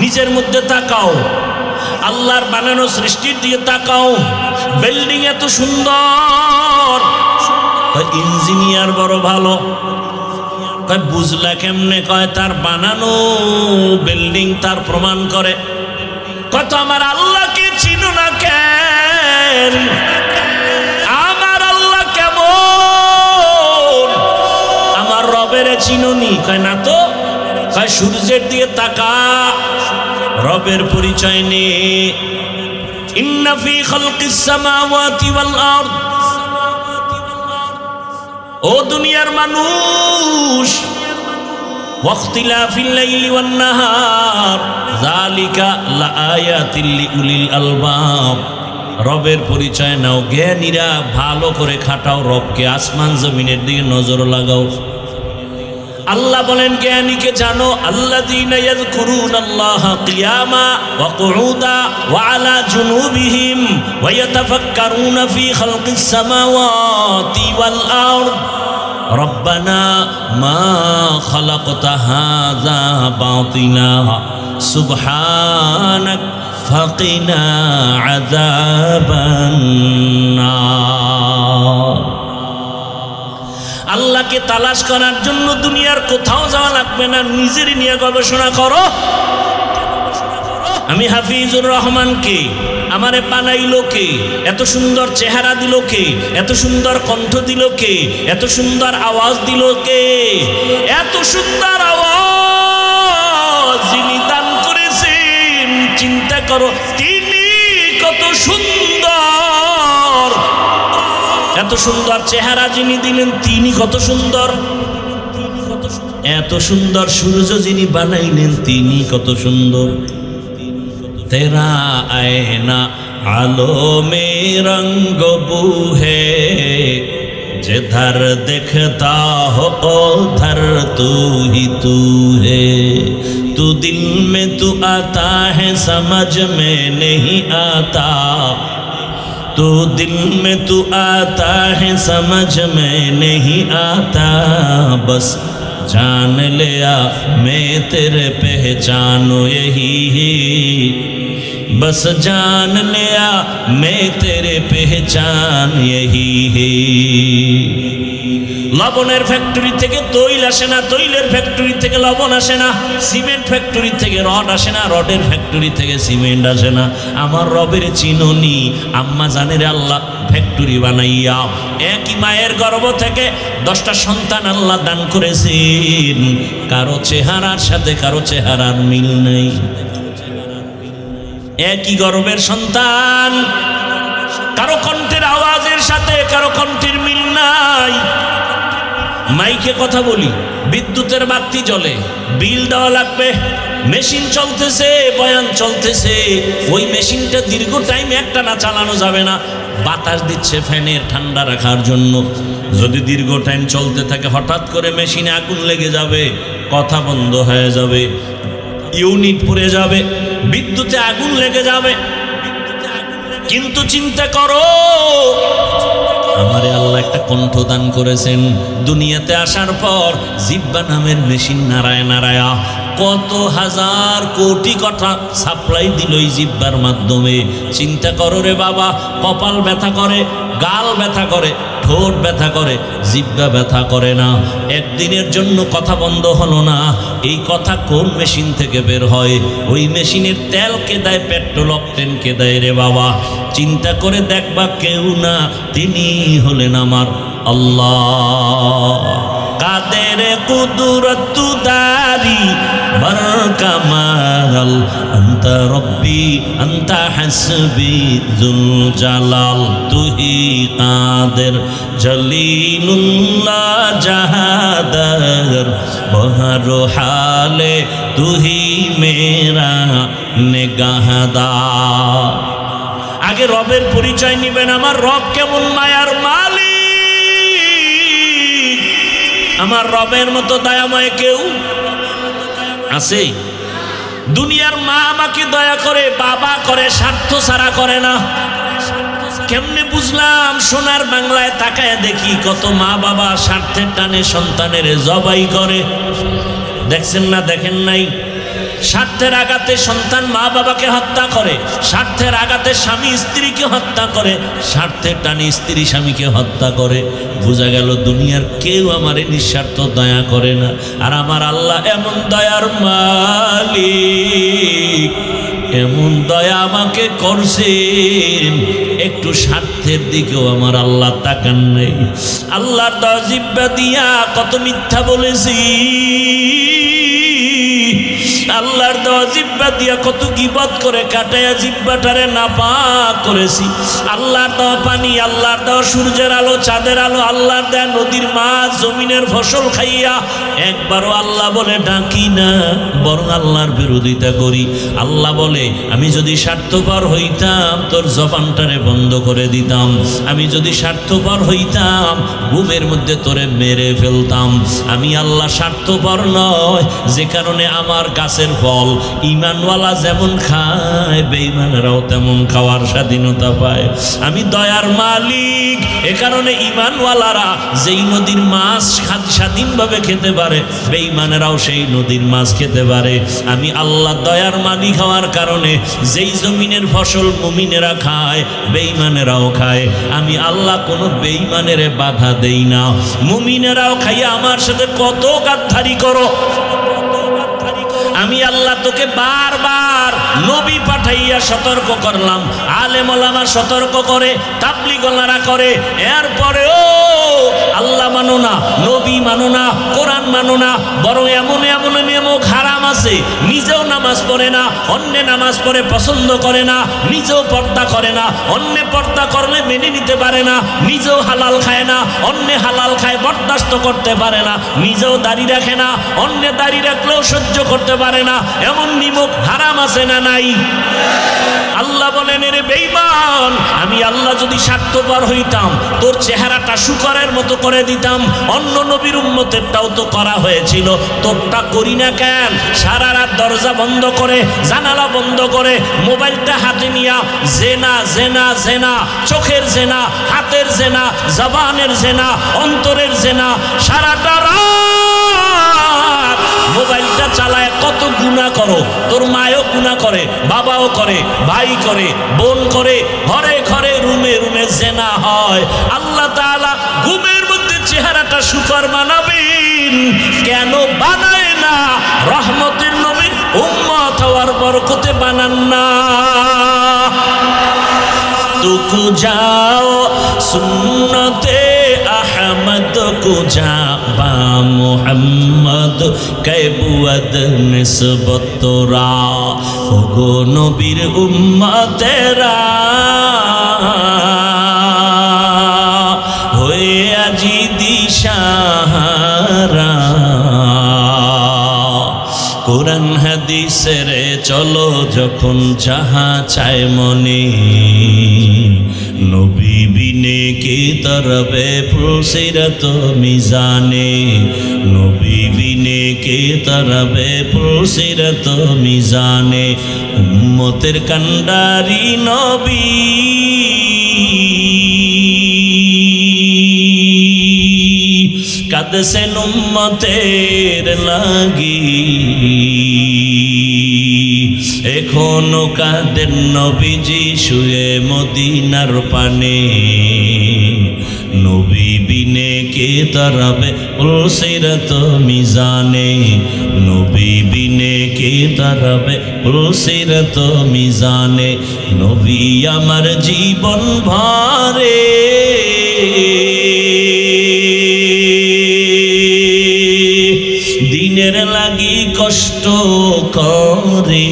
নিজের মধ্যে তাকাও, আল্লাহর বানানো সৃষ্টির দিকে তাকাও। বিল্ডিং এত সুন্দর, ইঞ্জিনিয়ার বড় ভালো। কয় বুঝলা কেমনে? কয় তার বানানো বিল্ডিং তার প্রমাণ করে। কত আমার আল্লাহকে চিনো না কেন? আমার আল্লাহ কেমন? আমার রবের চিনোনি? কয় না তো। কয় সূর্যের দিকে তাকা, রবের পরিচয় নে। ইন্না ফি খালকিস সামাওয়াতি ওয়াল আরদ। ও দুনিয়ার মানুষ, ওয়াখতিলাফিল লাইলি ওয়ান নাহার যালিকা লাআয়াতিল লিউলিল আলবাব। রবের পরিচয় নাও, জ্ঞানীরা ভালো করে খাটাও রবকে, আসমান জমিনের দিকে নজর লাগাও। আল্লাহ বলেন জ্ঞানীকে জানো, আল্লাযীনা ইয়াযকুরুনাল্লাহা কিয়ামা ওয়া কুউদা ওয়া আলা জুনুবিহিম ওয়া ইয়াতাফাক্কারুনা ফি খালকিস সামাওয়াতি ওয়াল আরদ রব্বানা মা খালাকতা হাযা বাতিলা সুবহানাক ফাকিনা আযাবান নার। আল্লাহকে তালাশ করার জন্য দুনিয়ার কোথাও যাওয়া লাগবে না, নিজেরই নিয়ে গবেষণা করো। আমি হাফিজুর রহমানকে আমারে বানাইলো কে? এত সুন্দর চেহারা দিল কে? এত সুন্দর কণ্ঠ দিল কে? এত সুন্দর আওয়াজ দিল কে? এত সুন্দর আওয়াজ যিনি দান করেছেন, চিন্তা করো তিনি কত সুন্দর। এত সুন্দর চেহারা যিনি দিলেন তিনি কত সুন্দর। এত সুন্দর সূর্য যিনি বানাইলেন তিনি কত সুন্দর। তেরা আয়না আলো মে রঙ্গ বু হে जिधर दिखता हो उधर तू ही तू है। तू दिल में तू आता है समझ में नहीं आता, तू दिल में तू आता है समझ में नहीं आता। बस जान लिया मैं तेरे पहचानो यही है, बस जान लिया मैं तेरे पहचान यही है। লবণের ফ্যাক্টরি থেকে তৈল আসে না, তৈলের ফ্যাক্টরি থেকে লবণ আসে না, সিমেন্ট ফ্যাক্টরি থেকে রড আসে না, রডের ফ্যাক্টরি থেকে সিমেন্ট আসে না। আমার রবের চিননি আম্মা জানের আল্লাহ ফ্যাক্টরি বানাইয়া একই মায়ের গর্ভ থেকে 10টা সন্তান আল্লাহ দান করেছেন। কারো চেহারার সাথে কারো চেহারার মিল নেই, একই গর্ভের সন্তান, কারো কণ্ঠের আওয়াজের সাথে কারো কণ্ঠের মিল নাই। মাইকে কথা বলি, বিদ্যুতের বাতি জ্বলে, বিল দেওয়া লাগবে, মেশিন চলতেছে, বয়ান চলতেছে, ওই মেশিনটা দীর্ঘ টাইম একটানা চালানো যাবে না, বাতাস দিচ্ছে ফ্যানের ঠান্ডা রাখার জন্য। যদি দীর্ঘ টাইম চলতে থাকে হঠাৎ করে মেশিনে আগুন লেগে যাবে, কথা বন্ধ হয়ে যাবে, ইউনিট পুড়ে যাবে, বিদ্যুতে আগুন লেগে যাবে। কিন্তু চিন্তা করো, আমারে আল্লাহ একটা কণ্ঠ দান করেছেন। দুনিয়াতে আসার পর জিহ্বা নামের মেশিন নাড়ায় নাড়ায়া কত হাজার কোটি কথা সাপ্লাই দিল এই জিহ্বার মাধ্যমে। চিন্তা করো রে বাবা, কপাল ব্যথা করে, গাল ব্যথা করে, ঠোঁট ব্যথা করে, জিহ্বা ব্যথা করে না। একদিনের জন্য কথা বন্ধ হলো না, এই কথা কোন মেশিন থেকে বের হয়? ওই মেশিনের তেল কে দেয়? পেট্রোল অকটেন কে দেয় রে বাবা? চিন্তা করে দেখবা, কেউ না, তিনি হলেন আমার আল্লাহ। কাদের কুদরত দারি बर कमाल अंता रब्बी अंता हसबी जुल जलाल। तू ही कादिर जलीलुल्लाह जहादर बहर हाले तू ही मेरा निगाहदार। आगे रबेर परिचय निबेन, आमार रब केमन मायार मालिक। आमार रबेर मतो दयामय केउ আছে? দুনিয়ার মা আমাকে দয়া করে, বাবা করে, স্বার্থ ছাড়া করে না। কেমনে বুঝলাম? সোনার বাংলায় তাকায় দেখি কত মা বাবা স্বার্থের টানে সন্তানের জবাই করে। দেখছেন না? দেখেন নাই? স্বার্থের আঘাতে সন্তান মা বাবাকে হত্যা করে, স্বার্থের আঘাতে স্বামী স্ত্রীকে হত্যা করে, স্বার্থের টানে স্ত্রী স্বামীকে হত্যা করে। বোঝা গেল দুনিয়ার কেউ আমারে নিঃস্বার্থ দয়া করে না। আর আমার আল্লাহ এমন দয়ার মালিক, এমন দয়া আমাকে করছেন, একটু স্বার্থের দিকেও আমার আল্লাহ তাকান নাই। আল্লাহর দয়া জিহ্বা দিয়া কত মিথ্যা বলেছি, আল্লাহর দেওয়া জিহ্বা দিয়া কত গীবত করে কাটায়া জিহ্বাটারে নাপাক করেছি। আল্লাহর দেওয়া পানি, আল্লাহর দেওয়া সূর্যের আলো, চাঁদের আলো, আল্লাহর দেওয়া নদীর মাছ, জমিনের ফসল খাইয়া একবারও আল্লাহ বলে ডাকি না, বরং আল্লাহর বিরোধিতা করি। আল্লাহ বলে, আমি যদি স্বার্থপর হইতাম তোর জবানটারে বন্ধ করে দিতাম, আমি যদি স্বার্থপর হইতাম ঘুমের মধ্যে তোরে মেরে ফেলতাম। আমি আল্লাহ স্বার্থপর নয়, যে কারণে আমার গাছের ফল ঈমানওয়ালা যেমন খায়, বেঈমানেরাও তেমন খাওয়ার স্বাধীনতা পায়। আমি দয়ার মালিক, এ কারণে ঈমানওয়ালারা যেই নদীর মাছ স্বাধীনভাবে খেতে পারে, বেঈমানেরাও সেই নদীর মাছ খেতে পারে। আমি আল্লাহ দয়ার মালিক হওয়ার কারণে যেই জমিনের ফসল মুমিনেরা খায়, বেঈমানেরাও খায়। আমি আল্লাহ কোনো বেঈমানের বাধা দেই না। মুমিনেরাও খাইয়া আমার সাথে কত গাদ্দারি করো, আমি আল্লাহ তোকে বারবার নবী পাঠাইয়া সতর্ক করলাম, আলেম ওলামা সতর্ক করে, তাবলীগওয়ালারা করে, এরপরেও আল্লাহ মানো না, নবী মানো না, কোরআন মানো না, বরং এমন এমন নিয়ম হারাম আছে, নিজেও নামাজ পড়ে না, অন্যে নামাজ পড়ে পছন্দ করে না, নিজেও পর্দা করে না, অন্যে পর্দা করলে মেনে নিতে পারে না, নিজেও হালাল খায় না, অন্যে হালাল খায় বরদাস্ত করতে পারে না, নিজেও দাড়ি রাখে না, অন্যে দাড়ি রাখলেও সহ্য করতে পারে না। এমন নিমক হারাম আছে না নাই? আল্লাহ বলেন, এরে বেঈমান, আমি আল্লাহ যদি স্বার্থপর হইতাম তোর চেহারাটা শুকরের মতো করে দিতাম। অন্য নবীর উম্মতেরটাও তো করা হয়েছিল, তোরটা করি না কেন? সারা রাত দরজা বন্ধ করে, জানালা বন্ধ করে, মোবাইলটা হাতে নিয়া জেনা জেনা জেনা, চোখের জেনা, হাতের জেনা, জবানের জেনা, অন্তরের জেনা, সারাটা রাত মোবাইলটা চালায় কত গুনাহ করো। তোর মায়ও গুনাহ করে, বাবাও করে, ভাই করে, বোন করে, ঘরে ঘরে রুমে রুমে জেনা হয়। আল্লাহ তাআলা ঘুমের মধ্যে চেহারাটা শুকর বানাবেন, কেন বানায় না? রহমতের নবীর উম্মত হওয়ার বরকতে বানান না। तुको जाओ सुन्नते अहमद को जाबा मुहम्मद कैबुअद निस्बत तोरा ओगो नबीर उम्मतेरा होए আজি दिशाहारा কোরআন হাদিসের চলো যখন যাহা চায় মনে নবী বিনে কে তরবে প্রসিরত মিজানে নবী বিনে কে তরবে প্রসিরত মিজানে উম্মতের কান্ডারি নবী কাঁদছেন উম্মতের লাগি এখনো কাঁদেন নবীজি শুয়ে মদিনার পানে নবী বিনে কে তরবে প্রসিরত মিজানে নবী বিনে কে তরবে প্রসিরত মিজানে নবী আমার জীবন ভরে দিনের লাগি কষ্ট করে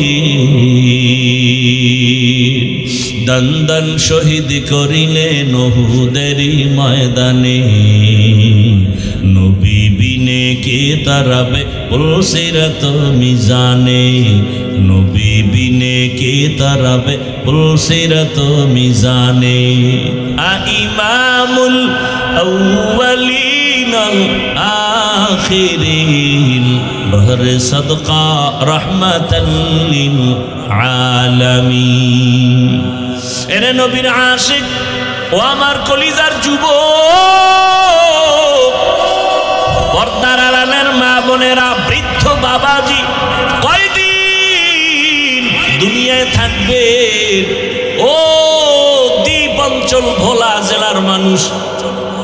দান দান শহীদ করিলে উহুদেরই ময়দানে নবী বিনে কে তারাবে প্রসিরত মিজানে নবী বিনে কে তারাবে প্রসিরত মিজানে ইমামুল আউয়ালিন आखिरीन बहर सदका रहमतन लिल आलमीन एरे नबीर आशिक ओ आमार कलिजार जुबक पर्दार आড়ালের মা বোনেরা বৃদ্ধ বাবাজি কয়দিন দুনিয়ায় থাকবেন ও দ্বীপ অঞ্চল ভোলা জেলার মানুষ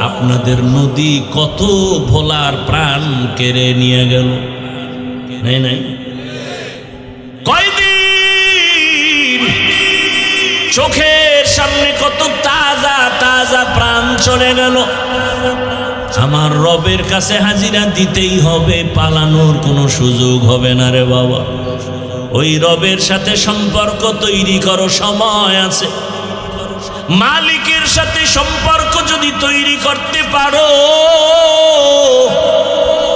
আপনাদের নদী কত ভোলার প্রাণ কেড়ে নিয়ে গেল নাই নাই কয়দিন চোখের সামনে কত তাজা তাজা প্রাণ চলে গেল আমার রবের কাছে হাজিরা দিতেই হবে পালানোর কোনো সুযোগ হবে না রে বাবা ওই রবের সাথে সম্পর্ক তৈরি করো সময় আছে মালিকের সাথে সম্পর্ক যদি তৈরি করতে পারো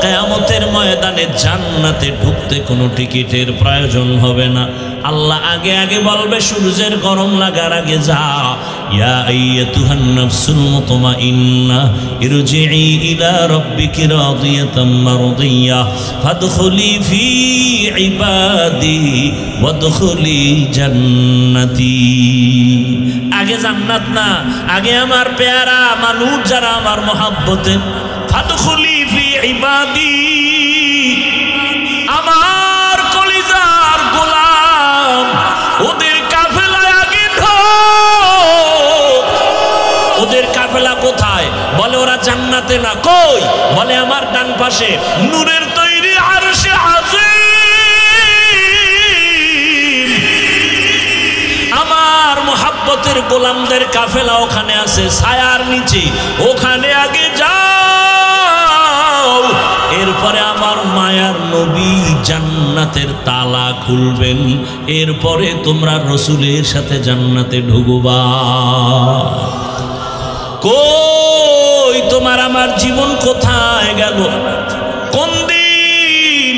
কিয়ামতের ময়দানে জান্নাতে ঢুকতে কোনো টিকিটের প্রয়োজন হবে না আল্লাহ আগে আগে বলবে সূর্যের গরম লাগার আগে যা ইয়া আইয়াতুহান নাফসুল মুতমাইন্না ইরজিই ইলা রাব্বিকি রাদিয়াতাম মারদিয়া ফাদখুলি ফি ইবাদি ওয়াদখুলি জান্নাতি আগে জান্নাত না আগে আমার পেয়ারা মানুষ যারা আমার মহব্বতে ফাদখুলি ফি ইবাদি আমার কলিজার গোলাম ওদের কাফেলায় আগে ঢোক ওদের কাফেলা কোথায় বলে ওরা জান্নাতে না কই বলে আমার ডান পাশে নূরের তৈরি আরশে আজিম আমার মুহাব্বতের গোলামদের কাফেলা ওখানে আছে ছায়ার নিচে ওখানে আগে যাও এরপরে আমার মায়ার নবী জান্নাতের তালা খুলবেন এরপরে তোমরা রাসূলের সাথে জান্নাতে ঢুকবা কই তোমার আমার জীবন কোথায় গেল কোন দিন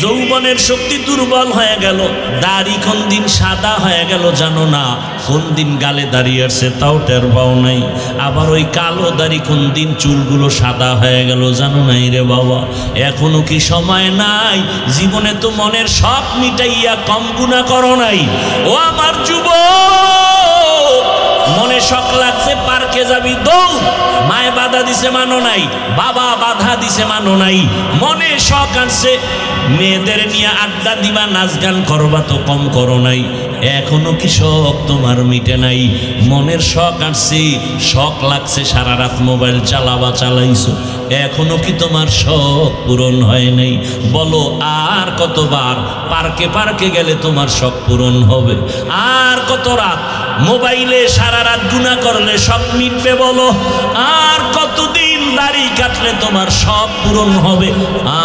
যৌবন যৌবনের শক্তি দুর্বল হয়ে গেল, দাড়ি কোন দিন সাদা হয়ে গেল জানো না, কোন দিন গালে দাড়ি আসছে তাও টের পাও নাই, আবার ওই কালো দাড়ি কোন দিন চুলগুলো সাদা হয়ে গেল জানো নাই রে বাবা। এখনো কি সময় নাই? জীবনে তো মনের শখ মিটাইয়া কম গুনাহ করো নাই। ও আমার যুবক, মনে শখ লাগছে পার্কে যাবি, দৌড়। মায়ে বাধা দিছে মানো নাই, বাবা বাধা দিছে মানো নাই। মনে শখ আসছে মেয়েদের নিয়ে আড্ডা দিবা, নাচ গান করবা, তো কম করো নাই। এখনো কি শখ তোমার মিটে নাই? মনের শখ আসছে, শখ লাগছে সারা রাত মোবাইল চালাবা, চালাইছো, এখনো কি তোমার শখ পূরণ হয় নাই? বলো আর কতবার পার্কে পার্কে গেলে তোমার শখ পূরণ হবে? আর কত রাত মোবাইলে সারা রাত গুনাহ করলে শখ মিটবে? বলো আর কতদিন দাড়ি কাটলে তোমার শখ পূরণ হবে?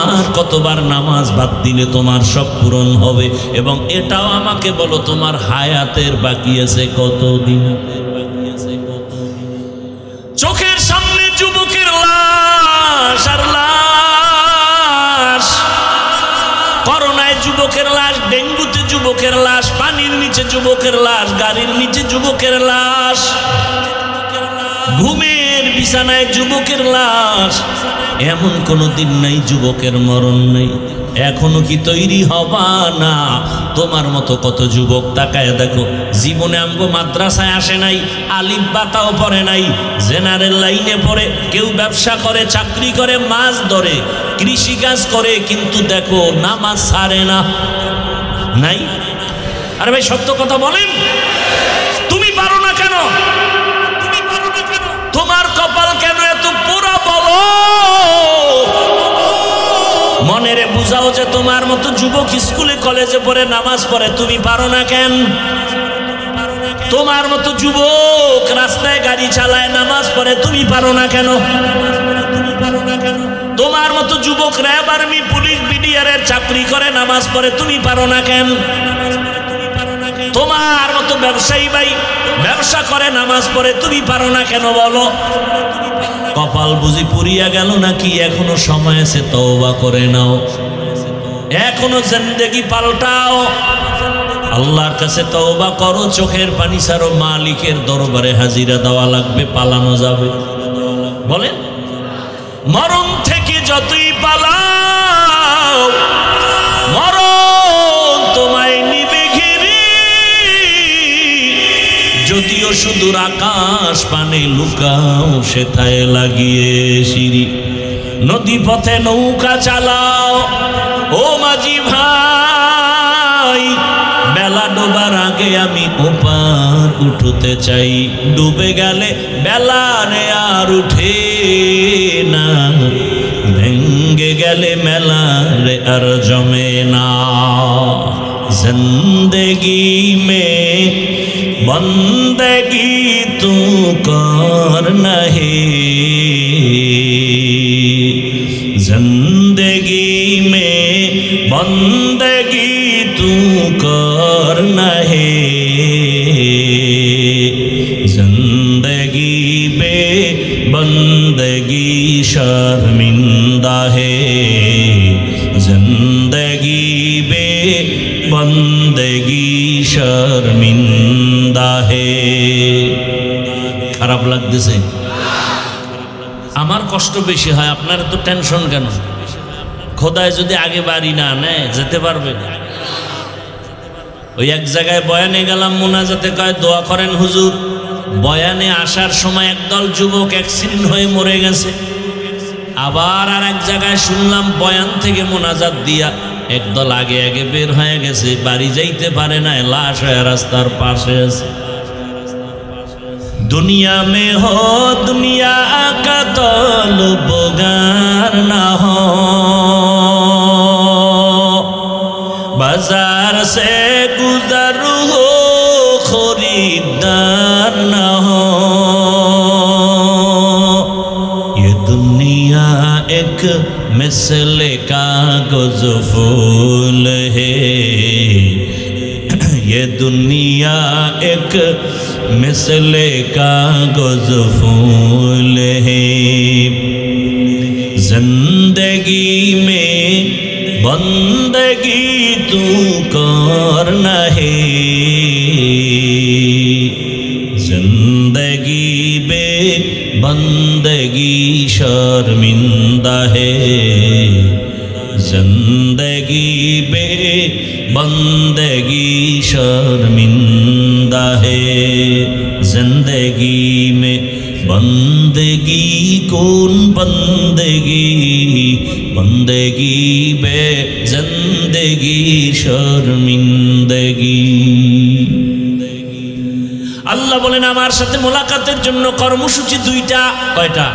আর কতবার নামাজ বাদ দিলে তোমার শখ পূরণ হবে? এবং এটাও আমাকে বলো, তোমার হায়াতের বাকি আছে কতদিন? চোখের সামনে যুবকের লাশ আর লাশ, করোনায় যুবকের লাশ, ডেঙ্গুতে যুবকের লাশ, পানির নিচে যুবকের লাশ, গাড়ির নিচে যুবকের লাশ, ঘুমের বিছানায় যুবকের লাশ। এমন কোনো দিন নাই যুবকের মরণ নেই। এখনো কি তৈরি হবা না? তোমার মতো কত যুবক তাকায় দেখো, জীবনে আমগো মাদ্রাসায় আসে নাই, আলিফ বাতাও পড়ে নাই, জেনারেল লাইনে পড়ে, কেউ ব্যবসা করে, চাকরি করে, মাছ ধরে, কৃষিকাজ করে, কিন্তু দেখো নামাজ ছাড়ে না। নাই? আরে ভাই সত্য কথা বলেন, তুমি পারো না কেন? তোমার কপাল কেন এত পোড়া? বলো, মনেরে বুঝাও যে তোমার মতো যুবক স্কুলে কলেজে পড়ে, নামাজ পড়ে, তুমি পারো না কেন? তোমার মতো যুবক রাস্তায় গাড়ি চালায়, নামাজ পড়ে, তুমি পারো না কেন? তোমার মতো যুবক র্যাব, আর্মি, পুলিশ, বিডিআরের চাকরি করে, নামাজ পড়ে, তুমি পারো না কেন? তোমার মতো ব্যবসায়ী ভাই ব্যবসা করে, নামাজ পড়ে, তুমি পারো না কেন? বলো, কপাল বুঝি পুরিয়া গেল নাকি? এখনো সময় আছে, তওবা করে নাও, এখনো জিন্দেগি পাল্টাও, আল্লাহর কাছে তওবা করো, চোখের পানি ছাড়ো, মালিকের দরবারে হাজিরা দেওয়া লাগবে, পালানো যাবে? বলেন, মরণ থেকে যতই পালাও, মরণ তোমায় নিবে ঘিরে, যদিও সুদূর আকাশ পানে লুকাও, সেথায় লাগিয়ে সিঁড়ি, নদী পথে নৌকা চালাও। ও মাঝি ভাই, বেলা ডোবার আগে আমি ওপার উঠতে চাই, ডুবে গেলে বেলা রে আর উঠে না, ভেঙ্গে গেলে মেলা রে আর জমে না। জিন্দেগি মে বন্দেগি তু করনা হে, जिंदगी में बंदगी तू करना है, जिंदगी बे बंदगी शर्मिंदा है, जिंदगी बे बंदगी शर्मिंदा है। খারাপ লাগতেছে? আমার কষ্ট বেশি হয়, আপনার তো টেনশন কেন? খোদায় যদি আগে বাড়ি না নেয় যেতে পারবে? ওই এক জায়গায় বয়ানে গেলাম, মোনাজাতে কয় দোয়া করেন হুজুর। বয়ানে আসার সময় একদল যুবক অ্যাক্সিডেন্ট হয়ে মরে গেছে। আবার আর এক জায়গায় শুনলাম বয়ান থেকে মোনাজাত দিয়া একদল আগে আগে বের হয়ে গেছে, বাড়ি যাইতে পারে না, লাশ হয়ে রাস্তার পাশে আছে। दुनिया में हो दुनिया का तलबगार ना हो, बाजार से गुजर हो खरीदार ना हो। ये दुनिया एक मिसल कागज फूल है, ये दुनिया एक मिसले कागज फूल है, जिंदगी में बंदगी तू करना है, जिंदगी बे बंदगी शर्मिंदा है, जिंदगी बे बंदगी शर्मिंदा है, जिंदगी में बंदगी कौन बंदगी, बंदगी बे जिंदगी शर्मिंदगी। আল্লাহ বলেন আমার সাথে মোলাকাতের জন্য কর্মসূচি দুইটা। কয়টা?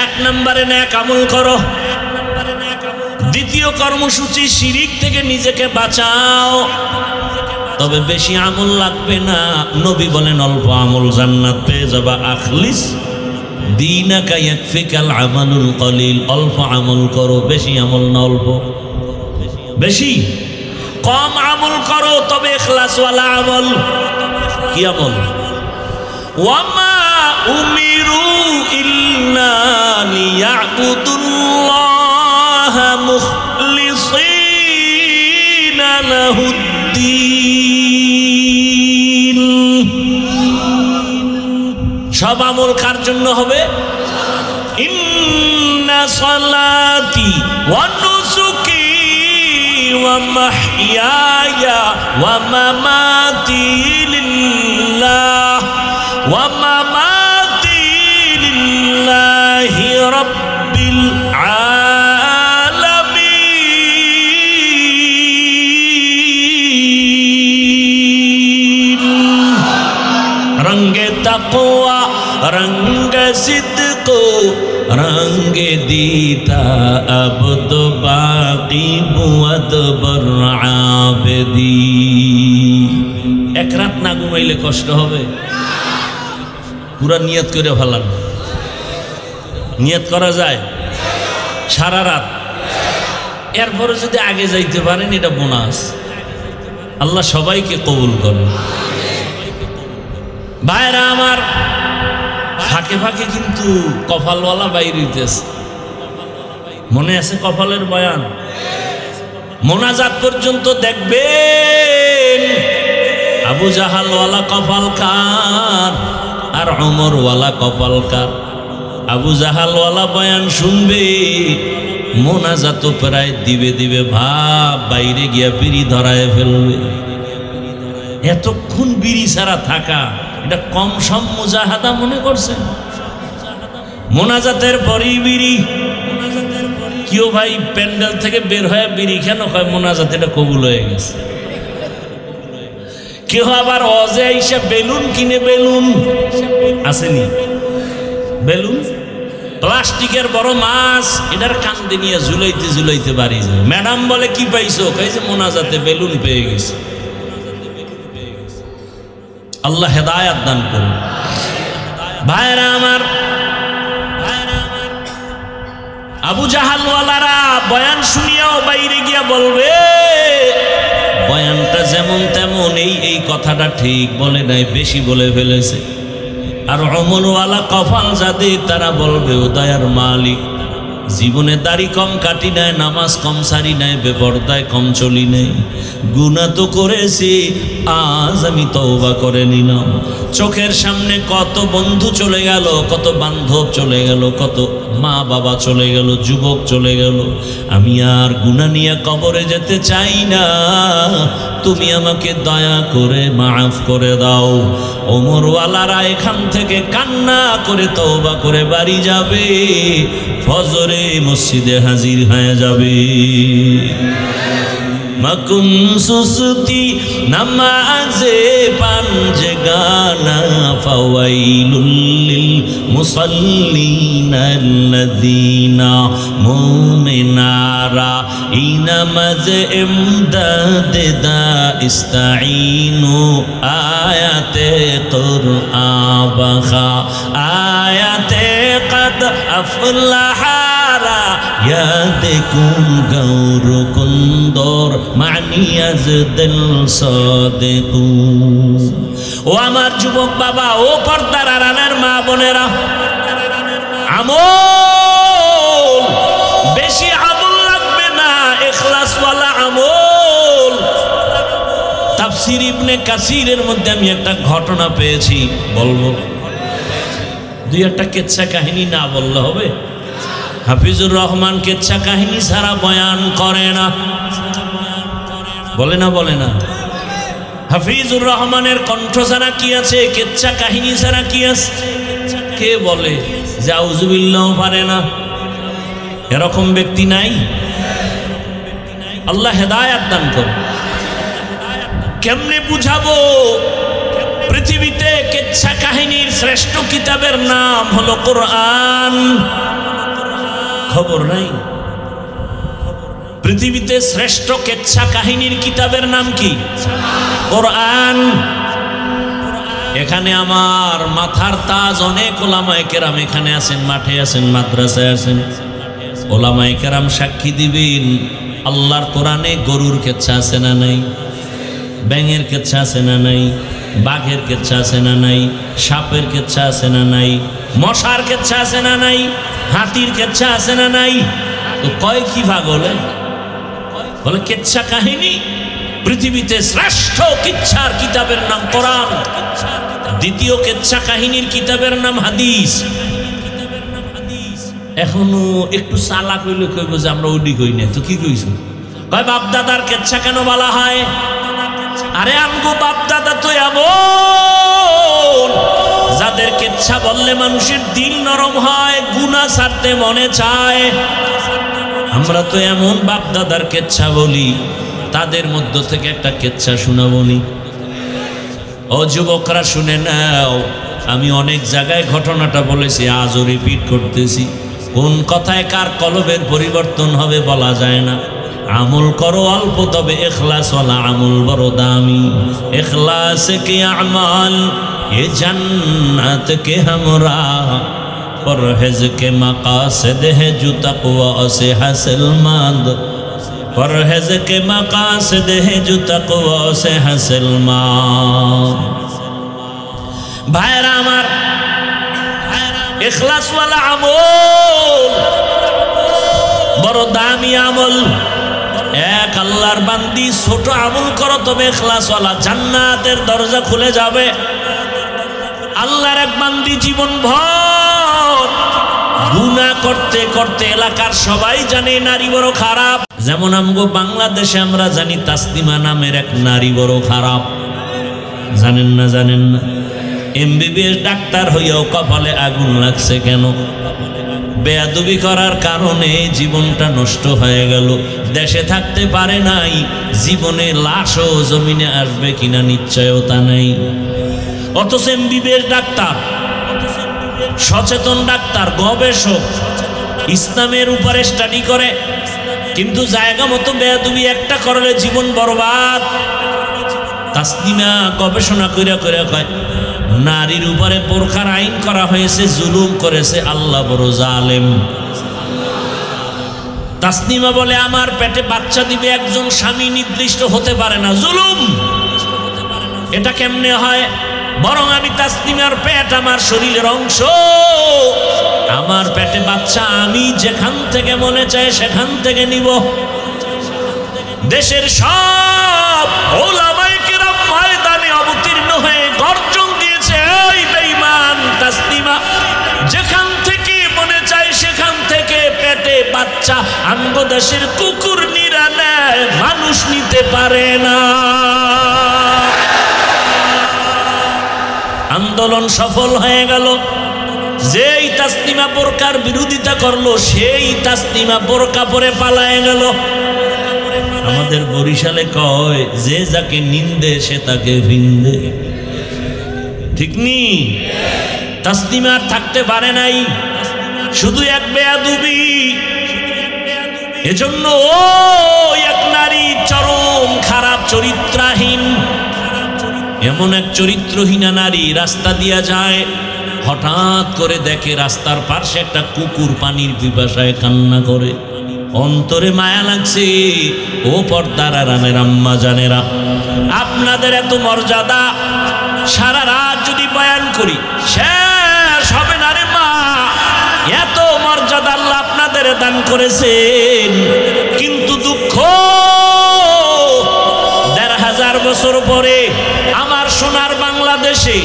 এক নম্বরে নেক আমল করো, দ্বিতীয় কর্মসূচি শিরিক থেকে নিজেকে বাঁচাও। তবে বেশি আমল লাগবে না, নবী বলেন অল্প আমল জান্নাত পেয়ে যাবা। আখলিস দীনাকা ইয়াকফিকাল আমালুল কলিল, অল্প আমল করো, বেশি আমল না অল্প। বেশি কম আমল করো তবে ইখলাসওয়ালা আমল। কি আমল? ওয়ামা উমিরু ইল্লা লিয়াবুদুল্লাহ মুখলিসিনা লাহুদ্দীন। সব আমল কার জন্য হবে? ইন্না সালাতি ওয়া নুসুকি ওয়া মাহইয়ায়া ওয়া মামাতি লিল্লাহ ওয়া মামাতি লিল্লাহি রাব্বিল আলামিন। রঙ্গে তাকওয়া रंग सिद्क रंग दीता अब्द बाकी बुअद बर आबदी। एक रात ना घुमाइले कष्ट হবে, পুরা নিয়ত করে ফেলান। নিয়ত করা যায় সারা রাত, এরপরে যদি আগে যাইতে পারেন এটা বোনাস। আল্লাহ সবাইকে কবুল করেন। ভাইরা আমার, ফাঁকে ফাঁকে কিন্তু কপালওয়ালা বাইর হইতেছে। মনে আছে কপালের বয়ান? মোনাজাত পর্যন্ত দেখবেন আবু জাহালওয়ালা কপাল কার আর ওমরওয়ালা কপাল কার। আবু জাহালওয়ালা বয়ান শুনবে, মোনাজাত প্রায় দিবে দিবে ভাব, বাইরে গিয়া বিড়ি ধরায় ফেলবে। এতক্ষণ বিড়ি ছাড়া থাকা এটা কম সম মুজাহাদা মনে করছেন? মোনাজাতের পরেই বিড়ি। কেউ ভাই প্যান্ডেল থেকে বের হয়ে বিড়ি কেন কয়? মোনাজাত এটা কবুল হয়ে গেছে। কেউ আবার অজে আইসা বেলুন কিনে, বেলুন আসেনি, বেলুন প্লাস্টিকের বড় মাছ, এটার কান্দে নিয়ে ঝুলাইতে ঝুলাইতে বাড়ি যায়। ম্যাডাম বলে কি পাইছো? কইছে মোনাজাতে বেলুন পেয়ে গেছে। আল্লাহ হেদায়াত দান করুন। ভাইরা আমার, আবু জাহালওয়ালারা বয়ান শুনিয়াও বাইরে গিয়া বলবে বয়ানটা যেমন তেমন, এই কথাটা ঠিক বলে নাই, বেশি বলে ফেলেছে। আর ওমরওয়ালা কপাল যাদের, তারা বলবে ও দয়ার মালিক, জীবনে দাড়ি কম কাটি নাই, নামাজ কম সারি নাই, বেপরদায় কম চলি নাই, গুনাহ তো করেছি, আজ আমি তওবা করে নিলাম। চোখের সামনে কত বন্ধু চলে গেল, কত বান্ধব চলে গেল, কত মা বাবা চলে গেল, যুবক চলে গেল। আমি আর গুনাহ নিয়ে কবরে যেতে চাই না, তুমি আমাকে দয়া করে মাফ করে দাও। ওমরওয়ালারা এখান থেকে কান্না করে তওবা করে বাড়ি যাবে, ফজরে মসজিদে হাজির হয়ে যাবে। মকুন সুসতি নামাজে পাঞ্জগানা ফাওয়াইলুল লিল মুসাল্লিনা আল্লাযীনা মুমিনারা ইনামাজ ইমদাদ দা ইস্তাঈনু আয়াতে কুরআন বাখা আয়াতে কদ আফলাহা ইয়াদেকুম গৌর কুন্দর মানিয়াজ দিল সাদেকু। ও আমার যুবক বাবা, ও পর্দার আড়ালের মা বোনেরা, আমল বেশি আমল লাগবে না, তাফসীর ইবনে কাসিরের মধ্যে আমি একটা ঘটনা পেয়েছি, বলবো? দুই একটা কেচ্ছা কাহিনী না বললে হবে? হাফিজুর রহমান কেচ্ছা কাহিনী ছাড়া বয়ান করে না, বলে না? বলে না? হাফিজুর রহমানের কণ্ঠ ছাড়া কি আছে? কেচ্ছা কাহিনী ছাড়া কি আছে? কে বলে যে আউযুবিল্লাহ পারে না? এরকম ব্যক্তি নাই? আল্লাহ হেদায়েত দান করে। কেমনে বুঝাবো? পৃথিবীতে কেচ্ছা কাহিনীর শ্রেষ্ঠ কিতাবের নাম হলো কোরআন। খবর নাই? পৃথিবীতে শ্রেষ্ঠ কেচ্ছা কাহিনীর কিতাবের নাম কি? কোরআন। এখানে আমার মাথার তাজ অনেক ওলামায়ে কেরাম এখানে আছেন, মাঠে আছেন, মাদ্রাসায় আছেন। ওলামায়ে কেরাম সাক্ষী দিবেন, আল্লাহর কোরআনে গরুর কেচ্ছা আছে না নাই? ব্যাঙের কেচ্ছা আছে না নাই? বাঘের কেচ্ছা আছে না নাই? সাপের কেচ্ছা আছে না নাই? মশার কেচ্ছা আছে না নাই? হাতির কেচ্ছা আছে না নাই? তো কয় কি ভাগ হলে? বলে কেচ্ছা কাহিনী। পৃথিবীতে শ্রেষ্ঠ কিচ্ছার কিতাবের নাম কোরআন, দ্বিতীয় কেচ্ছা কাহিনীর কিতাবের নাম হাদিস। এখনো একটু চালাক হইলে কইব যে আমরা ওডি কই না, তো কি কইছো? কয় বাপদাদার কেচ্ছা কেন বলা হয়? আরে আমগো বাপদাদা তো এমন যাদের কেচ্ছা বললে মানুষের দিল নরম হয়, গুনাহ ছাড়তে মনে চায়। আমরা তো এমন বাপদাদার কেচ্ছা বলি, তাদের মধ্য থেকে একটা কেচ্ছা শোনাবনি। ও যুবকরা শুনে নাও, আমি অনেক জায়গায় ঘটনাটা বলেছি, আজও রিপিট করতেছি। কোন কথায় কার কলবের পরিবর্তন হবে বলা যায় না। আমল করো অল্প, তবে ইখলাস ওয়ালা আমল বড় দামি। ইখলাস কে আমাল এ জান্নাত কে हमरा, পরহেজ কে মাকাসিদ है जो तक़वा से हासिल मंद, পরহেজ কে মাকাসিদ है जो तक़वा से हासिल मंद। ভাইরা আমার, ইখলাস ওয়ালা আমল বড় দামি আমল। এক আল্লাহর বান্দি ছোট আমল করো, তবে ইখলাস ওয়ালা, জান্নাতের দরজা খুলে যাবে। আল্লাহর এক বান্দি জীবন ভর গুনাহ করতে করতে এলাকার সবাই জানে নারী বড় খারাপ। যেমন আমগো বাংলাদেশে আমরা জানি তাসলিমা নামের এক নারী বড় খারাপ। জানেন না? জানেন না? এমবিবিএস ডাক্তার হইয়াও কপালে আগুন লাগছে কেন? বেয়াদবি করার কারণে জীবনটা নষ্ট হয়ে গেল। দেশে থাকতে পারে নাই, জীবনে লাশও জমিনে আসবে কিনা নিশ্চয়তা নাই। অথচ এমবিবিএস ডাক্তার, সচেতন ডাক্তার, গবেষক, ইসলামের উপরে স্টাডি করে, কিন্তু জায়গা মতো বেয়াদবি একটা করলে জীবন বরবাদ। তাসলিমা গবেষণা কইরা কইরা কয়, নারীর উপরে বোরখার আইন করা হয়েছে, জুলুম করেছে আল্লাহ বড় জালেম। তাসলিমা বলে, আমার পেটে বাচ্চা দিবে একজন স্বামী নির্দিষ্ট হতে পারে না, জুলুম। এটা কেমনে হয়? বরং আমি তাসলিমার পেট আমার শরীরের অংশ, আমার পেটে বাচ্চা, আমি যেখান থেকে মনে চায় সেখান থেকে নিব। দেশের সব ওলামায়ে কেরাম ময়দানে অবতীর্ণ হয়ে গর্জন দিয়েছে, এই বেঈমান তাসলিমা, যেখান থেকে মনে চায় সেখান থেকে পেটে বাচ্চা আমগো দেশের কুকুর নিরা নেয়, মানুষ নিতে পারে না। আন্দোলন সফল হয়ে গেল। যেই তাসলিমা বোরকার বিরোধিতা করলো, সেই তাসলিমা বোরকা পরে পালায়ে গেল। আমাদের বরিশালে কয়, যে যাকে নিন্দে সে তাকে ভিন্দে। ঠিক নি? তাসলিমা থাকতে পারে নাই, শুধু এক বেয়াদবি। এজন্য ও এক নারী চরম খারাপ চরিত্রহীন, এমন এক চরিত্রহীনা নারী রাস্তা দিয়া যায়, হঠাৎ করে দেখে রাস্তার পাশে একটা কুকুর পানির পিপাসায় কান্না করে। অন্তরে মায়া লাগছে। ও পর্দার আড়ালের আম্মা জানেরা, আপনাদের এত মর্যাদা, সারা রাত যদি বয়ান করি শেষ হবে না রে মা। এত মর্যাদা আল্লাহ আপনাদের দান করেছেন, কিন্তু দুঃখ ১,৫০০ বছর পরে আমার সোনার বাংলাদেশে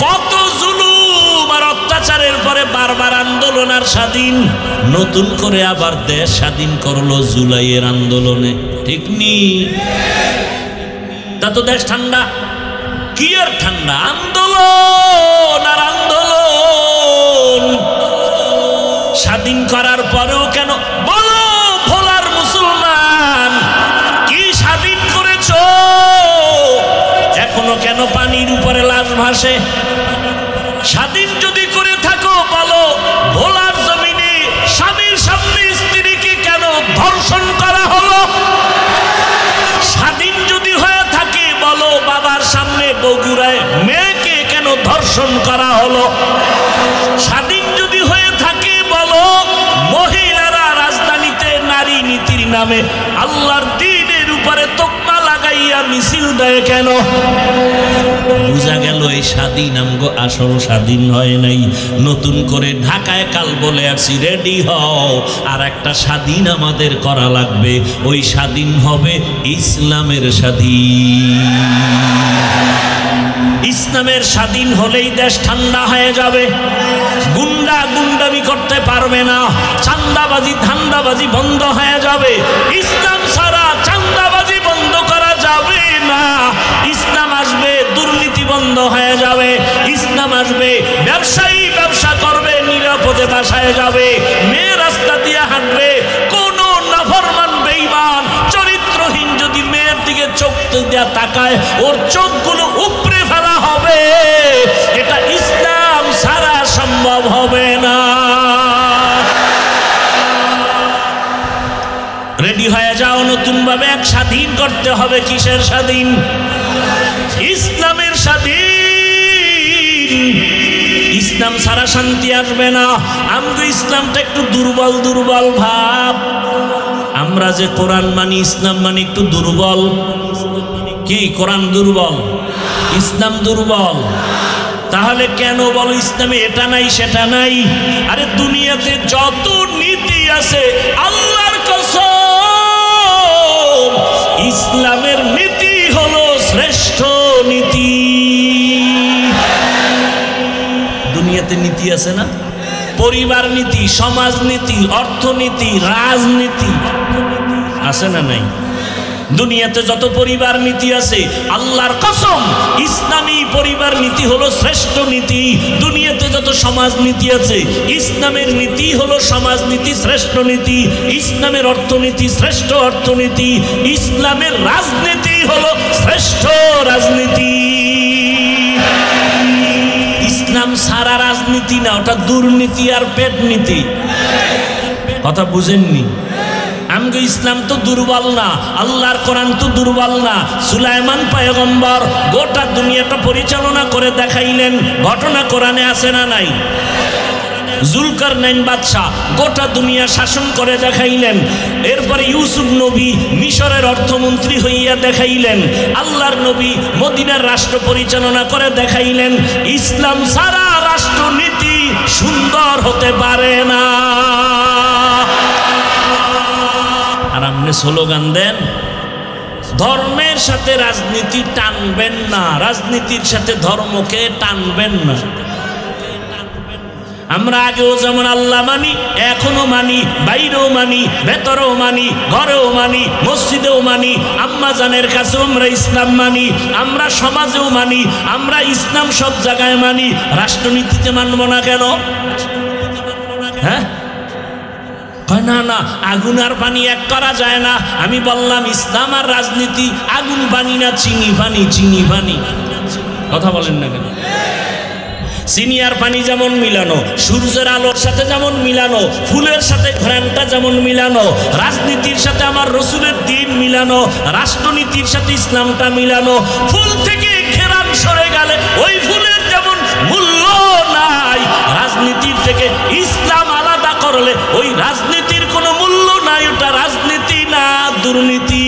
কত জুলুম আর অত্যাচারের পরে বারবার আন্দোলন আর স্বাধীন, নতুন করে আবার দেশ স্বাধীন করলো জুলাইয়ের আন্দোলনে, ঠিক নি? তা তো দেশ ঠান্ডা, কি আর ঠান্ডা, আন্দোলন আর আন্দোলন। স্বাধীন করার পরেও কেন বলো ভোলার মুসলমান, কি স্বাধীন করেছো? এখনো কেন পানির উপরে লাশ ভাসে? স্বাধীন যদি করে থাকো বলো ভোলার জমিনে স্বামীর সামনে স্ত্রীকে কেন ধর্ষণ করা হলো? স্বাধীন যদি হয়ে থাকে বলো বাবার সামনে বগুড়ায় মেয়েকে কেন ধর্ষণ করা হলো? স্বাধীন যদি হয়ে থাকে বলো মহিলারা রাজধানীতে নারী নীতির নামে আল্লাহর দ্বীনের উপরে তোকমা লাগাইয়া মিছিল দেয় কেন? বুঝা গেল এই স্বাধীন আমগো আসল স্বাধীন হয় নাই। নতুন করে ঢাকায় কাল বলে আসি রেডি হও, আর একটা স্বাধীন আমাদের করা লাগবে। ওই স্বাধীন হবে ইসলামের স্বাধীন। ইসলামের স্বাধীন হলেই দেশ ঠান্ডা হয়ে যাবে, গুন্ডা গুন্ডামি করতে পারবে না, চান্দাবাজি ধান্দাবাজি বন্ধ হয়ে যাবে। ইসলাম ছাড়া চান্দাবাজি বন্ধ করা যাবে না। ইসলাম আসবে দুর্নীতি বন্ধ হয়ে যাবে। ইসলাম আসবে ব্যবসায়ী ব্যবসা করবে, নিরাপদে বাসায় যাবে, মেয়ে রাস্তা দিয়ে হাঁটবে। কোন নাফরমান বেঈমান চরিত্রহীন যদি মেয়ের দিকে চোখ দিয়ে তাকায় ওর চোখগুলো উপড়ে ফেলা হবে। এটা ইসলাম ছাড়া সম্ভব হবে না। রেডি হয়ে যাও, নতুন ভাবে এক স্বাধীন করতে হবে। কিসের স্বাধীন? ইসলামের স্বাধীন। ইসলাম ছাড়া শান্তি আসবে না। আমগো ইসলামটা একটু দুর্বল দুর্বল ভাব। আমরা যে কোরআন মানি ইসলাম মানি একটু দুর্বল। কি কোরআন দুর্বল, ইসলাম দুর্বল? তাহলে কেন বলো ইসলামে এটা নাই সেটা নাই? আরে দুনিয়াতে যত নীতি আছে আল্লাহর কসম ইসলামের নীতি হলো শ্রেষ্ঠ নীতি। দুনিয়াতে নীতি আছে না? পরিবার নীতি, সমাজ নীতি, অর্থনীতি, রাজনীতি আছে না নাই? দুনিয়াতে যত পরিবার নীতি আছে আল্লাহর কসম ইসলামী পরিবার নীতি হলো শ্রেষ্ঠ নীতি। দুনিয়াতে যত সমাজ নীতি আছে ইসলামের নীতি হলো সমাজ নীতি শ্রেষ্ঠ নীতি। ইসলামের অর্থনীতি শ্রেষ্ঠ অর্থনীতি। ইসলামের রাজনীতি হলো শ্রেষ্ঠ রাজনীতি। ইসলাম সারা রাজনীতি না, ওটা দুর্নীতি আর পেট নীতি। কথা বুঝেননি? আমগো ইসলাম তো দুর্বল না, আল্লাহর কোরআন তো দুর্বল না। সুলাইমান পয়গম্বর গোটা দুনিয়াটা পরিচালনা করে দেখাইলেন, ঘটনা কোরআনে আছে না নাই? জুলকারনাইন বাদশাহ গোটা দুনিয়া শাসন করে দেখাইলেন। এরপরে ইউসুফ নবী মিশরের অর্থমন্ত্রী হইয়া দেখাইলেন। আল্লাহর নবী মদিনার রাষ্ট্র পরিচালনা করে দেখাইলেন। ইসলাম সারা রাষ্ট্রনীতি সুন্দর হতে পারে না। আর আপনি স্লোগান দেন ধর্মের সাথে রাজনীতি টানবেন না, রাজনীতির সাথে ধর্মকে টানবেন না। আমরা আগেও যেমন আল্লাহ মানি, এখনো মানি, বাইরেও মানি, ভেতরেও মানি, ঘরেও মানি, মসজিদেও মানি, আম্মা জানের কাছেও আমরা ইসলাম মানি, আমরা সমাজেও মানি, আমরা ইসলাম সব জায়গায় মানি। রাষ্ট্রনীতিতে মানব না কেন? হ্যাঁ, না না, আগুন আর পানি এক করা যায় না। আমি বললাম ইসলাম আর রাজনীতি আগুন পানি না, চিনি পানি, চিনি পানি। কথা বলেন না কেন? চিনি আর পানি যেমন মিলানো, সূর্যের আলোর সাথে যেমন মিলানো, ফুলের সাথে ঘ্রাণটা যেমন মিলানো, রাজনীতির সাথে আমার রসুলের দিন মিলানো, রাষ্ট্রনীতির সাথে ইসলামটা মিলানো। ফুল থেকে ঘ্রাণ সরে গেলে ওই ফুলের যেমন মূল্য নাই, রাজনীতির থেকে ইসলাম আলাদা করলে ওই রাজনীতির কোনো মূল্য নাই। ওটা রাজনীতি না, দুর্নীতি।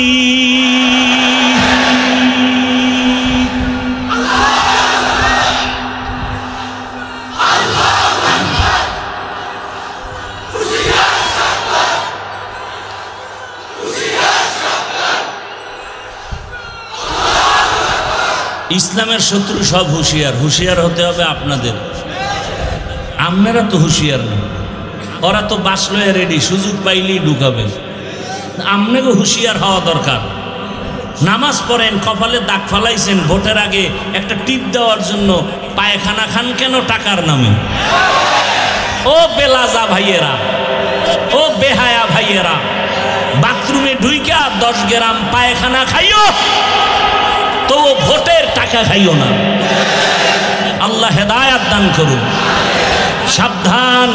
ইসলামের শত্রু সব হুঁশিয়ার, হুঁশিয়ার হতে হবে আপনাদের। আপনারা তো হুঁশিয়ার না, ওরা তো বাসলো রেডি, সুযোগ পাইলেই ঢুকাবে। আপনাকে হুঁশিয়ার হওয়া দরকার। নামাজ পড়েন, কপালে দাগ ফালাইছেন, ভোটের আগে একটা টিপ দেওয়ার জন্য পায়খানা খান কেন টাকার নামে? ও বেলাজা ভাইয়েরা, ও বেহায়া ভাইয়েরা, বাথরুমে ঢুইকা 10 গ্রাম পায়খানা খাইও, তো ভোটের টাকা খাইও না। আল্লাহ হেদায়াত দান করুন। সাবধান,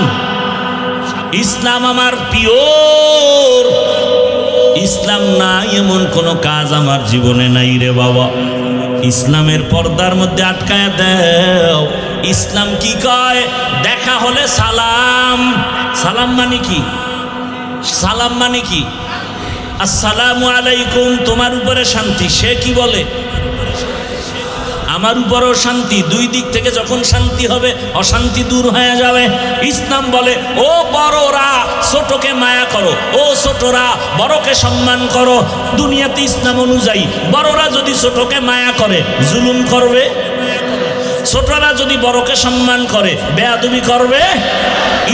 ইসলাম আমার পিওর। ইসলাম নাই এমন কোন কাজ আমার জীবনে নাই রে বাবা। ইসলামের পর্দার মধ্যে আটকায় দেও। ইসলাম কি কয়? দেখা হলে সালাম। সালাম মানে কি? সালাম মানে কি? আসসালামু আলাইকুম, তোমার উপরে শান্তি। সে কি বলে? আমার উপরও শান্তি। দুই দিক থেকে যখন শান্তি হবে, অশান্তি দূর হয়ে যাবে। ইসলাম বলে, ও বড়রা ছোটকে মায়া করো, ও ছোটরা বড়কে সম্মান করো। দুনিয়াতে ইসলাম অনুযায়ী বড়রা যদি ছোটকে মায়া করে, জুলুম করবে। ছোটরা যদি বড়কে সম্মান করে, বেয়াদবি করবে।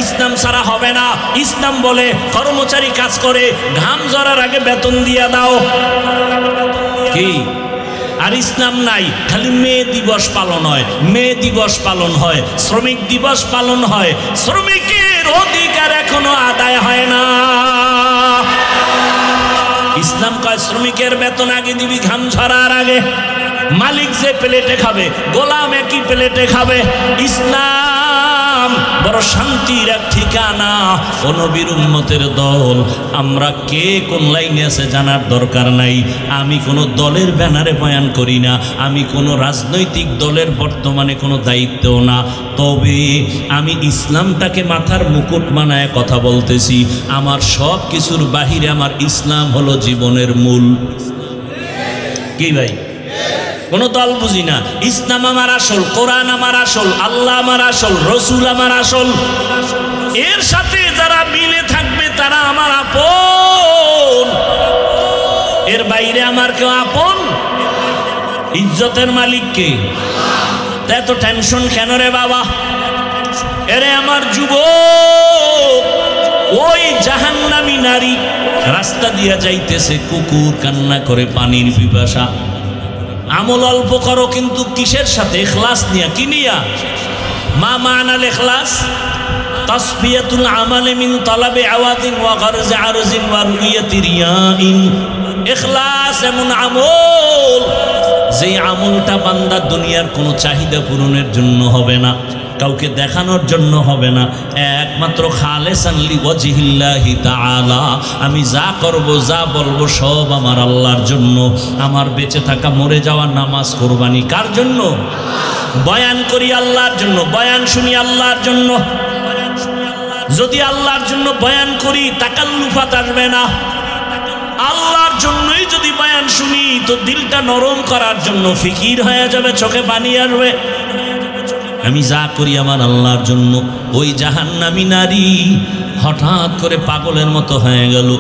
ইসলাম ছাড়া হবে না। ইসলাম বলে, কর্মচারী কাজ করে, ঘাম ঝরার আগে বেতন দিয়ে দাও। কি? আর ইসলাম নাই, খালি মে দিবস পালন হয়, মে দিবস পালন হয়, শ্রমিক দিবস পালন হয়। শ্রমিকের অধিকার এখনো আদায় হয় না। ইসলাম কয় শ্রমিকের বেতন আগে দিবি, ঘাম ঝরার আগে। মালিক যে প্লেটে খাবে, গোলাম একই প্লেটে খাবে। ইসলাম বড় শান্তির এক ঠিকানা। ও নবীর উম্মতের দল, আমরা কে কোন লাইনে আছে জানার দরকার নাই। আমি কোনো দলের ব্যানারে বয়ান করি না, আমি কোনো রাজনৈতিক দলের বর্তমানে কোনো দায়িত্বও না। তবে আমি ইসলামটাকে মাথার মুকুট বানায় কথা বলতেছি। আমার সব কিছুর বাহিরে আমার ইসলাম হলো জীবনের মূল। কি ভাই? কোনো দল বুঝি না। ইসলাম আমার আসল, কোরআন আমার আসল, আল্লাহ আমার আসল, রসুল আমার আসল। এর সাথে যারা মিলে থাকবে তারা আমার আপন। এর বাইরে আমার কেউ আপন? ইজ্জতের মালিক কে? এত টেনশন কেন রে বাবা? এরে আমার যুবক, ওই জাহান্নামী নারী রাস্তা দিয়া যাইতেছে, কুকুর কান্না করে পানির পিপাসা। আমল অল্প করো, কিন্তু কিসের সাথে? ইখলাস নিয়া। কি নিয়া? মা মানাল ইখলাস? তাসফিয়াতুল আমাল মিন তালাবি আওয়াদিন ওয়া গারজ আরজিন ওয়া রুইয়াতি রিয়াইন। ইখলাস এমন আমল, যে আমলটা বান্দা দুনিয়ার কোনো চাহিদা পূরণের জন্য হবে না, কাউকে দেখানোর জন্য হবে না, একমাত্র খালেসান লিওয়াজহিল্লাহি তাআলা। আমি যা করব, যা বলবো সব আমার আল্লাহর জন্য। আমার বেঁচে থাকা, মরে যাওয়া, নামাজ, কুরবানি কার জন্য? বয়ান করি আল্লাহর জন্য, বয়ান শুনি আল্লাহর জন্য। যদি আল্লাহর জন্য বয়ান করি, তাকাল্লুফাত আসবে না। আল্লাহর জন্যই যদি বয়ান শুনি, তো দিলটা নরম করার জন্য ফিকির হয়ে যাবে, চোখে পানি আসবে। আমি যা করি আমার আল্লাহর জন্য। ওই জাহান্নামী নারী হঠাৎ করে পাগলের মতো হয়ে গেল।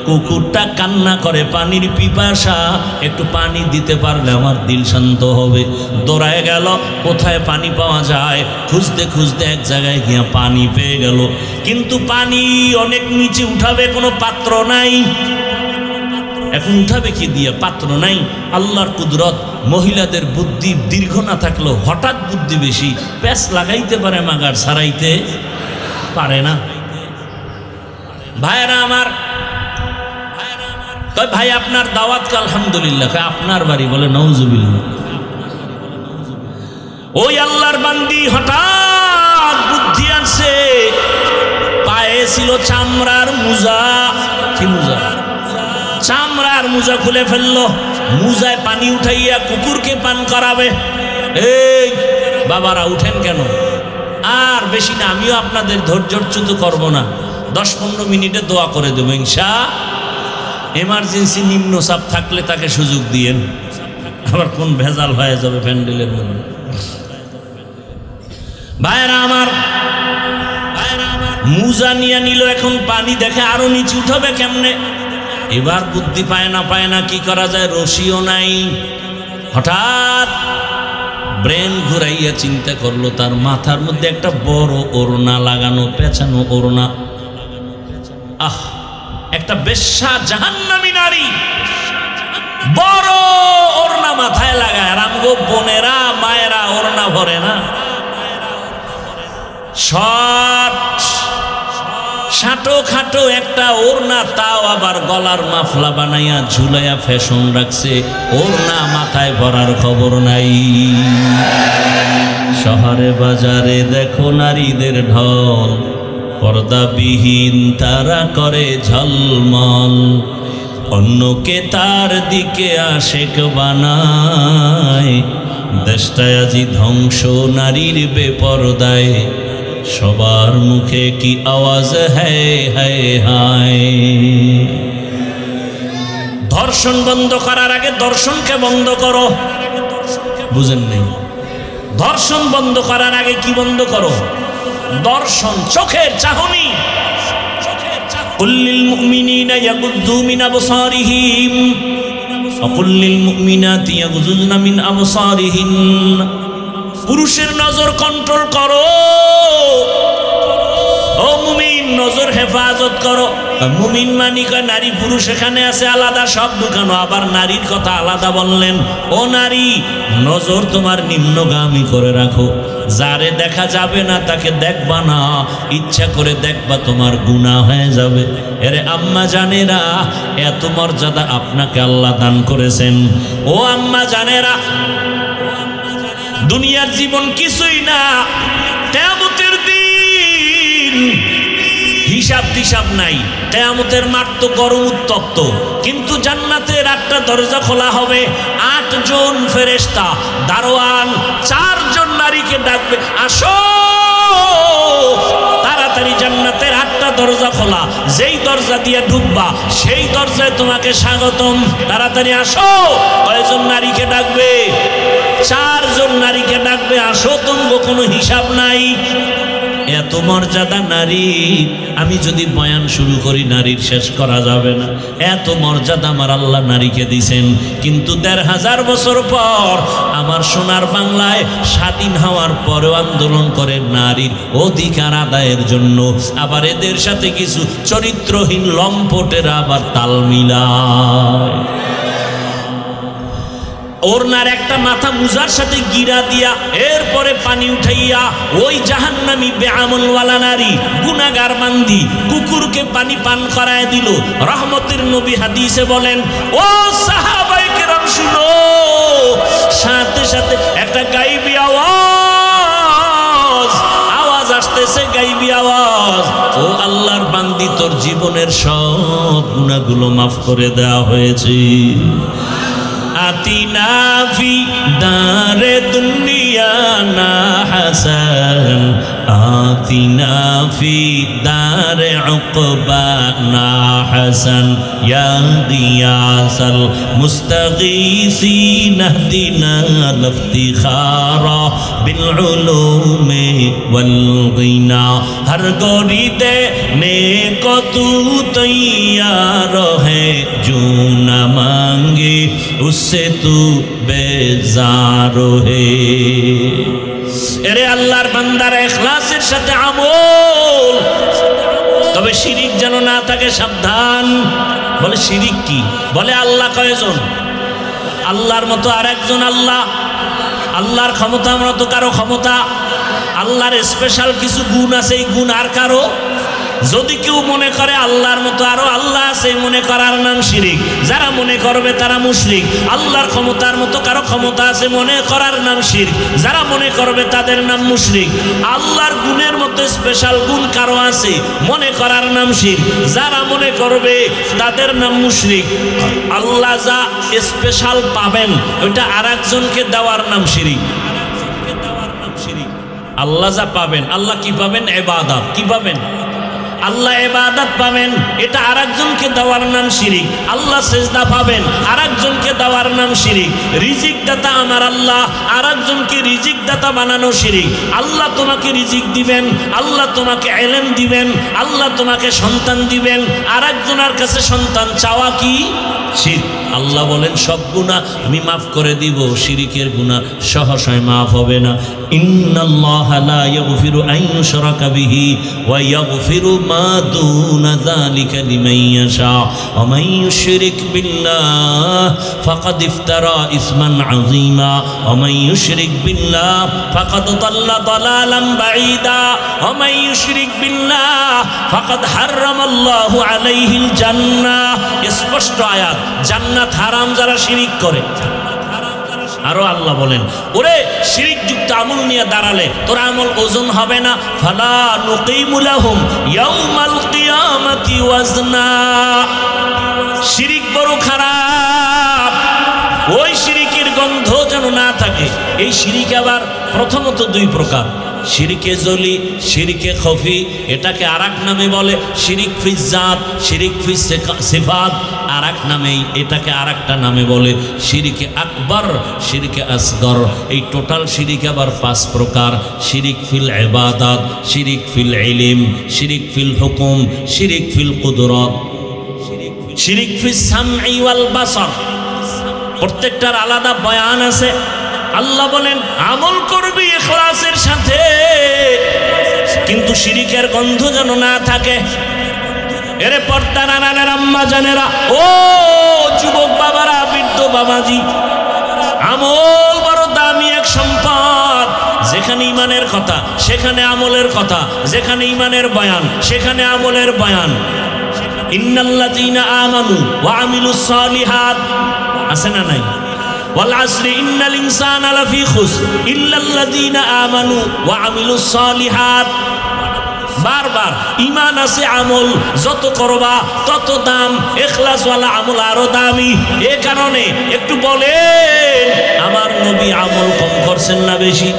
কুকুরটা কান্না করে পানির পিপাসা, একটু পানি দিতে পারলে আমার দিল শান্ত হবে। দৌড়ায় গেল, কোথায় পানি পাওয়া যায়, খুঁজতে খুঁজতে এক জায়গায় গিয়ে পানি পেয়ে গেল। কিন্তু পানি অনেক নিচে উঠাবে, কোনো পাত্র নাই। এখন উঠাবে কি দিয়ে? পাত্র নাই। আল্লাহর কুদরত। মহিলাদের বুদ্ধি দীর্ঘ না থাকলেও হঠাৎ বুদ্ধি বেশি, প্যাঁচ লাগাইতে পারে, মাগার ছাড়াইতে পারে না। ভাইরা আমার, ভাই আপনার দাওয়াত কে? আলহামদুলিল্লাহ। আপনার বাড়ি? বলে নাউজুবিল্লাহ। ওই আল্লাহর বান্দি হঠাৎ বুদ্ধি আছে, পায়ে ছিল চামড়ার মোজা। কি মোজা? চামড়ার মোজা খুলে ফেললো, মোজায় পানি উঠাইয়া কুকুরকে পান করাবে। এই বাবারা উঠেন কেন? আর বেশি না, আমিও আপনাদের ধৈর্যচ্যুত করব না। 10-15 মিনিটে দোয়া করে দেবো ইনশাআল্লাহ। এমার্জেন্সি নিম্ন চাপ থাকলে তাকে সুযোগ দিয়েন, আবার কোন ভেজাল হয়ে যাবে প্যান্ডেলের মধ্যে। ভাইরা আমার, মোজা নিয়ে নিল, এখন পানি দেখে আরো নিচে উঠাবে কেমনে। এবার বুদ্ধি পায় না কি করা যায়, রশিও নাই। হঠাৎ ব্রেন ঘুরাইয়া চিন্তা করলো তার মাথার মধ্যে একটা বড় ওড়না লাগানো, পেঁচানো ওড়না। একটা বেশ্যা জাহান্নামী নারী বড় ওড়না মাথায় লাগায়। আর আমগো বোনেরা মায়েরা ওড়না ভরে না, ছাটো খাটো একটা ওড়না, তাও আবার গলার মাফলা বানাইয়া ঝুলাইয়া ফ্যাশন রাখছে। ওড়না মাথায় ভরার খবর নাই। শহরে বাজারে দেখো নারীদের ঢল, পর্দাবিহীন তারা করে ঝলমল, অন্যকে তার দিকে আশেক বানায়। দেশটায় আজি ধ্বংস নারীর বেপরদায়, সবার মুখে কি আওয়াজ হ্যায় হায় হায়। ধর্ষণ বন্ধ করার আগে দর্শনকে বন্ধ করো, বুঝেন নেই? ধর্ষণ বন্ধ করার আগে কি বন্ধ করো? দর্শন, চোখের চাহনি। কুল্লিল মুমিনিনা ইয়াগুযু মিন আবসারিহিম ওয়া কুল্লিল মুমিনাতি ইয়াগুযুনা মিন আবসারিহিন। পুরুষের নজর কন্ট্রোল করো, ও মুমিন নজর হেফাজত করো। মুমিন মানি কয় নারী পুরুষ এখানে আছে আলাদা, সব ঢুকানো। আবার নারীর কথা আলাদা বললেন। ও নারী, নজর তোমার নিম্নগামী করে রাখো। যারে দেখা যাবে না তাকে দেখবা না, ইচ্ছা করে দেখবা তোমার গুনাহ হয়ে যাবে। এরে আম্মা জানেরা, এত মর্যাদা আপনাকে আল্লাহ দান করেছেন। ও আম্মা জানেরা, দুনিয়ার জীবন কিছুই না, কিয়ামতের দিন হিসাব টিসাব নাই। কিয়ামতের মাঠ তো গরম উত্তপ্ত, কিন্তু জান্নাতের 8টা দরজা খোলা হবে। 8 জন ফেরেশতা দারোয়ান 4 জন নারীকে ডাকবে, আসো। তাড়াতাড়ি জান্নাতের 8টা দরজা খোলা, যেই দরজা দিয়ে ঢুকবা সেই দরজায় তোমাকে স্বাগতম। তাড়াতাড়ি আসো। কয়জন নারীকে ডাকবে? 4 জন নারীকে ডাকবে, আসো, তোমার কোনো হিসাব নাই। এত মর্যাদা নারী, আমি যদি বয়ান শুরু করি নারীর শেষ করা যাবে না। এত মর্যাদা আমার আল্লাহ নারীকে দিছেন। কিন্তু 1500 বছর পর আমার সোনার বাংলায় স্বাধীন হওয়ার পরেও আন্দোলন করে নারীর অধিকার আদায়ের জন্য। আবার এদের সাথে কিছু চরিত্রহীন লম্পটেরা আবার তাল মিলায়। ওড়নার একটা মাথা মুজার সাথে গিরা দিয়া এরপরে পানি উঠাইয়া ওই জাহান্নামী বেআমলওয়ালা নারী গুনাহগার বান্দি কুকুরকে পানি পান করায় দিল। রহমতের নবী হাদিসে বলেন, ও সাহাবায়ে কেরাম শুনো, সাথে সাথে একটা গায়বী আওয়াজ আসতেছে, গায়বী আওয়াজ, ও আল্লাহর বান্দি, তোর জীবনের সব গুনাহগুলো মাফ করে দেওয়া হয়েছে। আতিনা ফি দারে দুনিয়া না হাসান, আতিনা ফি দারে উকবা না হাসান, ইয়া গিয়াসাল মুস্তাগীসিন ইহদিনা লিফতিখারা বিল উলুমি ওয়াল গিনা। হর গরিদে নেকো তু তৈয়ার है जो न मांगे उससे तू बेजार है। এরে আল্লাহর বান্দারা ইখলাসের সাথে আমল, তবে শিরিক যেন না থাকে, সাবধান। বলে শিরিক কি? বলে আল্লাহ কয়জন? আল্লাহর মতো আরেকজন আল্লাহ, আল্লাহর ক্ষমতার মতো কারো ক্ষমতা, আল্লাহর স্পেশাল কিছু গুণ আছে, এই গুণ আর কারো। যদি কেউ মনে করে আল্লাহর মতো আরো আল্লাহ আছে, মনে করার নাম শিরিক। যারা মনে করবে তারা মুশরিক। আল্লাহর ক্ষমতার মতো কারো ক্ষমতা আছে মনে করার নাম শিরক। যারা মনে করবে তাদের নাম মুশরিক। আল্লাহর গুণের মতো স্পেশাল গুণ কারো আছে মনে করার নাম শিরক। যারা মনে করবে তাদের নাম মুশরিক। আল্লাহ যা স্পেশাল পাবেন ওইটা আরেকজনকে দেওয়ার নাম শিরক। আল্লাহ যা পাবেন, আল্লাহ কি পাবেন? ইবাদত। কি পাবেন? আল্লাহ ইবাদত পাবেন, এটা আরেকজনকে দেওয়ার নাম শিরিক। আল্লাহ সিজদা পাবেন, আরেকজনকে দেওয়ার নাম শিরিক। রিজিক দাতা আমার আল্লাহ, আরেকজনকে রিজিক দাতা বানানো শিরিক। আল্লাহ তোমাকে রিজিক দিবেন, আল্লাহ তোমাকে ইলম দিবেন, আল্লাহ তোমাকে সন্তান দিবেন, আরেকজনের কাছে সন্তান চাওয়া কি শিরক। আল্লাহ বলেন সব গুনাহ আমি মাফ করে দিব, শিরিকের গুনাহ সহসায় মাফ হবে না। ইন্নাল্লাহা লা ইয়াগফিরু আন ইউশরাকা বিহি ওয়া ইয়াগফিরু মা দুনা যালিকা লিমান ইয়াশা ওয়া মান ইউশরিক বিল্লাহ ফাকাদ ইফতারা ইসমান আযীমা ওয়া মান ইউশরিক বিল্লাহ ফাকাদ দাল্লা দালালান বাঈদা ওয়া মান ইউশরিক বিল্লাহ ফাকাদ হারামাল্লাহু আলাইহিল জান্নাহ। স্পষ্ট আয়াত, জান্নাত হারাম যারা শিরিক করে। আরো আল্লাহ বলেন, ওরে শিরিক যুক্ত আমল নিয়ে দাঁড়ালে তোর আমল ওজন হবে না। ফালা নুকিমু লাহুম ইয়াউমাল কিয়ামাতি ওয়াজনা। শিরিক বড় খারাপ, ওই শিরিকের গন্ধ যেন না থাকে। এই শিরিক আবার প্রথমত দুই প্রকার, শিরিকে জলি, শিরিকে খফি। এটাকে আরেক নামে বলে শিরিক ফি জাত, শিরিক ফি সিফাত। আরেক নামে এটাকে আরেকটা নামে বলে শিরিকে আকবর, শিরিকে আসগর। এই টোটাল শিরিক আবার পাঁচ প্রকার: শিরিক ফিল ইবাদাত, শিরিক ফিল ইলম, শিরিক ফিল হুকুম, শিরিক ফিল কুদরত, শিরিক ফিস সামঈ ওয়াল বাসর। প্রত্যেকটার আলাদা বয়ান আছে। আল্লাহ বলেন আমল করবি ইখলাসের সাথে, কিন্তু শিরিকের গন্ধ যেন না থাকে। এরে পর্দার আড়ালের আম্মা জানেরা, ও যুবক বাবারা, বৃদ্ধ বাবাজি, আমল বড় দামি এক সম্পদ। যেখানে ইমানের কথা সেখানে আমলের কথা, যেখানে ইমানের বয়ান সেখানে আমলের বয়ান। ইন্নাল্লাযীনা আমানু ওয়া আমিলুস সালিহাত আছে না নাই? ওয়াল আসরি ইন্নাল ইনসানা লাফি খুসর ইল্লাল্লাযীনা আমানু ওয়া আমিলুস সালিহাত। বারবার ইমান আছে, আমল যত করবা তত দাম। ইখলাসওয়ালা আমল আরো দামি। এ কারণে একটু বলেন, আমার নবী আমল কম করছেন না বেশি?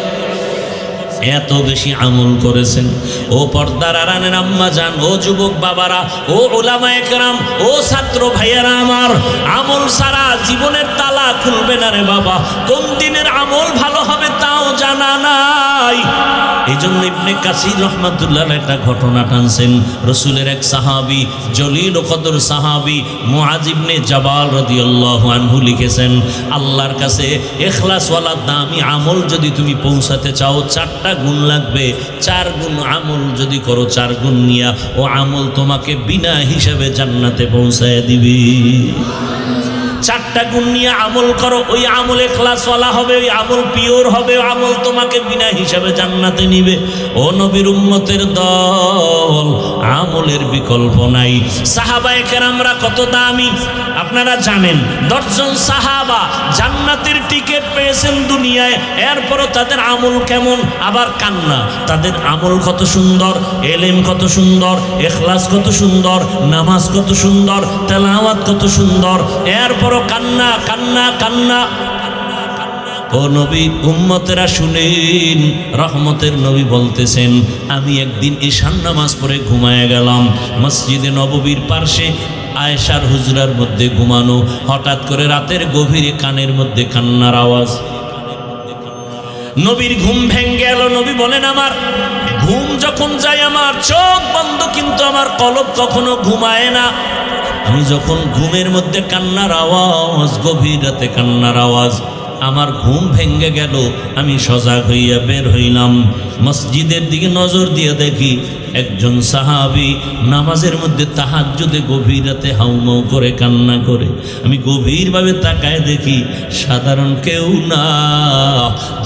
এত বেশি আমল করেছেন। ও পর্দার আড়ালের আম্মা জান, ও যুবক বাবারা, ও উলামায়ে কেরাম, ও ছাত্র ভাইয়েরা আমার, আমল ছাড়া জীবনের তালা খুলবে না রে বাবা। কোন দিনের আমল ভালো হবে তাও জানা নাই। এই জন্য ইবনে কাসির রহমাতুল্লাহ একটা ঘটনা টানছেন। রসুলের এক সাহাবী, জলিল ও কদর সাহাবী মুআয ইবনে জাবাল রাদিয়াল্লাহু আনহু লিখেছেন, আল্লাহর কাছে ইখলাসওয়ালা দামি আমল যদি তুমি পৌঁছাতে চাও, চারটা গুণ লাগবে। 4 গুণ আমল যদি করো, 4 গুণ নিয়া ও আমল তোমাকে বিনা হিসাবে জান্নাতে পৌঁছায় দিবে। 4টা গুণ নিয়ে আমল করো, ওই আমল ইখলাসওয়ালা হবে, ওই আমল পিওর হবে, ওই আমল তোমাকে বিনা হিসাবে জান্নাতে নিবে। ও নবীর উম্মতের দল, আমলের বিকল্প নাই। সাহাবায়ে কেরামরা কত দামি আপনারা জানেন। 10 জন সাহাবা জান্নাতের টিকিট পেয়েছেন দুনিয়ায়, এরপরও তাদের আমল কেমন? আবার কান্না। তাদের আমল কত সুন্দর, ইলম কত সুন্দর, ইখলাস কত সুন্দর, নামাজ কত সুন্দর, তেলাওয়াত কত সুন্দর, এরপর কান্না কান্না কান্না। ও নবী, উম্মতেরা শুনেন, রহমতের নবী বলতেছেন, আমি একদিন ঈশান নামাজ পড়ে ঘুমায় গেলাম। মসজিদে নববীর পার্শ্বে আয়েশার হুজরার মধ্যে ঘুমানো। হঠাৎ করে রাতের গভীরে কানের মধ্যে কান্নার আওয়াজ। নবীর ঘুম ভেঙে গেল। নবী বলেন, আমার ঘুম যখন যায় আমার চোখ বন্ধ, কিন্তু আমার কলব কখনো ঘুমায় না। আমি যখন ঘুমের মধ্যে কান্নার আওয়াজ, গভীর রাতে কান্নার আওয়াজ, আমার ঘুম ভেঙে গেল। আমি সজাগ হইয়া বের হইলাম। মসজিদের দিকে নজর দিয়ে দেখি একজন সাহাবী নামাজের মধ্যে তাহাজ্জুদে গভীর রাতে হাউমাউ করে কান্না করে। আমি গভীরভাবে তাকায় দেখি সাধারণ কেউ না,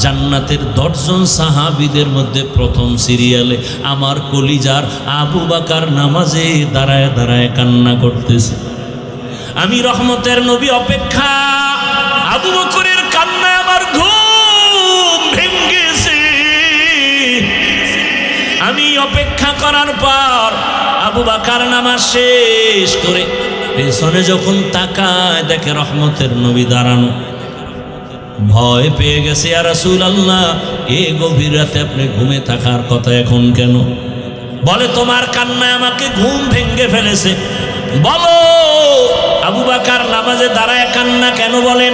জান্নাতের 10 জন সাহাবীদের মধ্যে প্রথম সিরিয়ালে আমার কলিজার আবু বকর নামাজে দাঁড়ায় দাঁড়ায় কান্না করতেছে। আমি রহমতের নবী অপেক্ষা, আবু বকরের কান্নায় আমার ঘুম ভেঙেছে। আমি অপেক্ষা করার পর আবু বকর নামাজ শেষ করে পেছনে যখন তাকায় দেখে রহমতের নবী দাঁড়ানো। ভয় পেয়ে গেছে, ইয়া রাসূলুল্লাহ, এই গভীর রাতে আপনি ঘুমে থাকার কথা এখন কেন? বলে তোমার কান্নায় আমাকে ঘুম ভেঙে ফেলেছে। বলো আবু বকর নামাজে দাঁড়ায় কান্না কেন বলেন?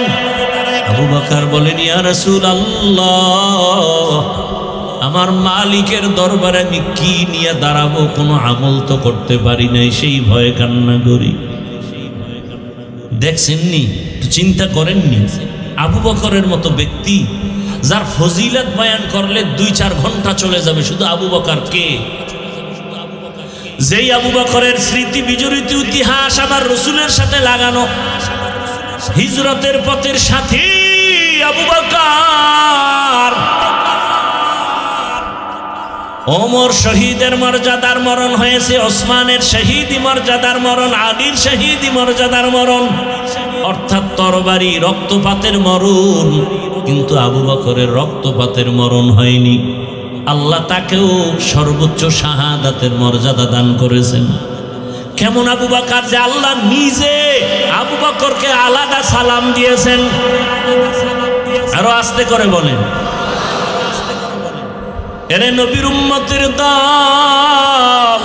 আবু বকর বলেন, ইয়া রাসূলুল্লাহ, আমার মালিকের দরবারে আমি কি নিয়ে দাঁড়াবো? কোনো আমল তো করতে পারি নাই, সেই ভয়ে কান্না করি। দেখছেননি তো, চিন্তা করেননি আবু বকরের মতো ব্যক্তি যার ফজিলত বয়ান করলে 2-4 ঘন্টা চলে যাবে, শুধু আবু বকর কে? যেই আবু বকরের স্মৃতি বিজড়িত ইতিহাস আমার রসুলের সাথে লাগানো, হিজরতের পথের সাথী আবু বকর। ওমর শহীদের মর্যাদার মরণ হয়েছে, ওসমানের শহীদি মর্যাদার মরণ, আলীর শহীদি মর্যাদার মরণ, অর্থাৎ তরবারি রক্তপাতের মরণ। কিন্তু আবু বকরের রক্তপাতের মরণ হয়নি। আল্লাহ তাকেও সর্বোচ্চ শাহাদাতের মর্যাদা দান করেছেন। কেমন আবু বকর যে আল্লাহ নিজে আবু বকরকে আলাদা সালাম দিয়েছেন। আরো আস্তে করে বলেন, এরে নবীর উম্মতের দল।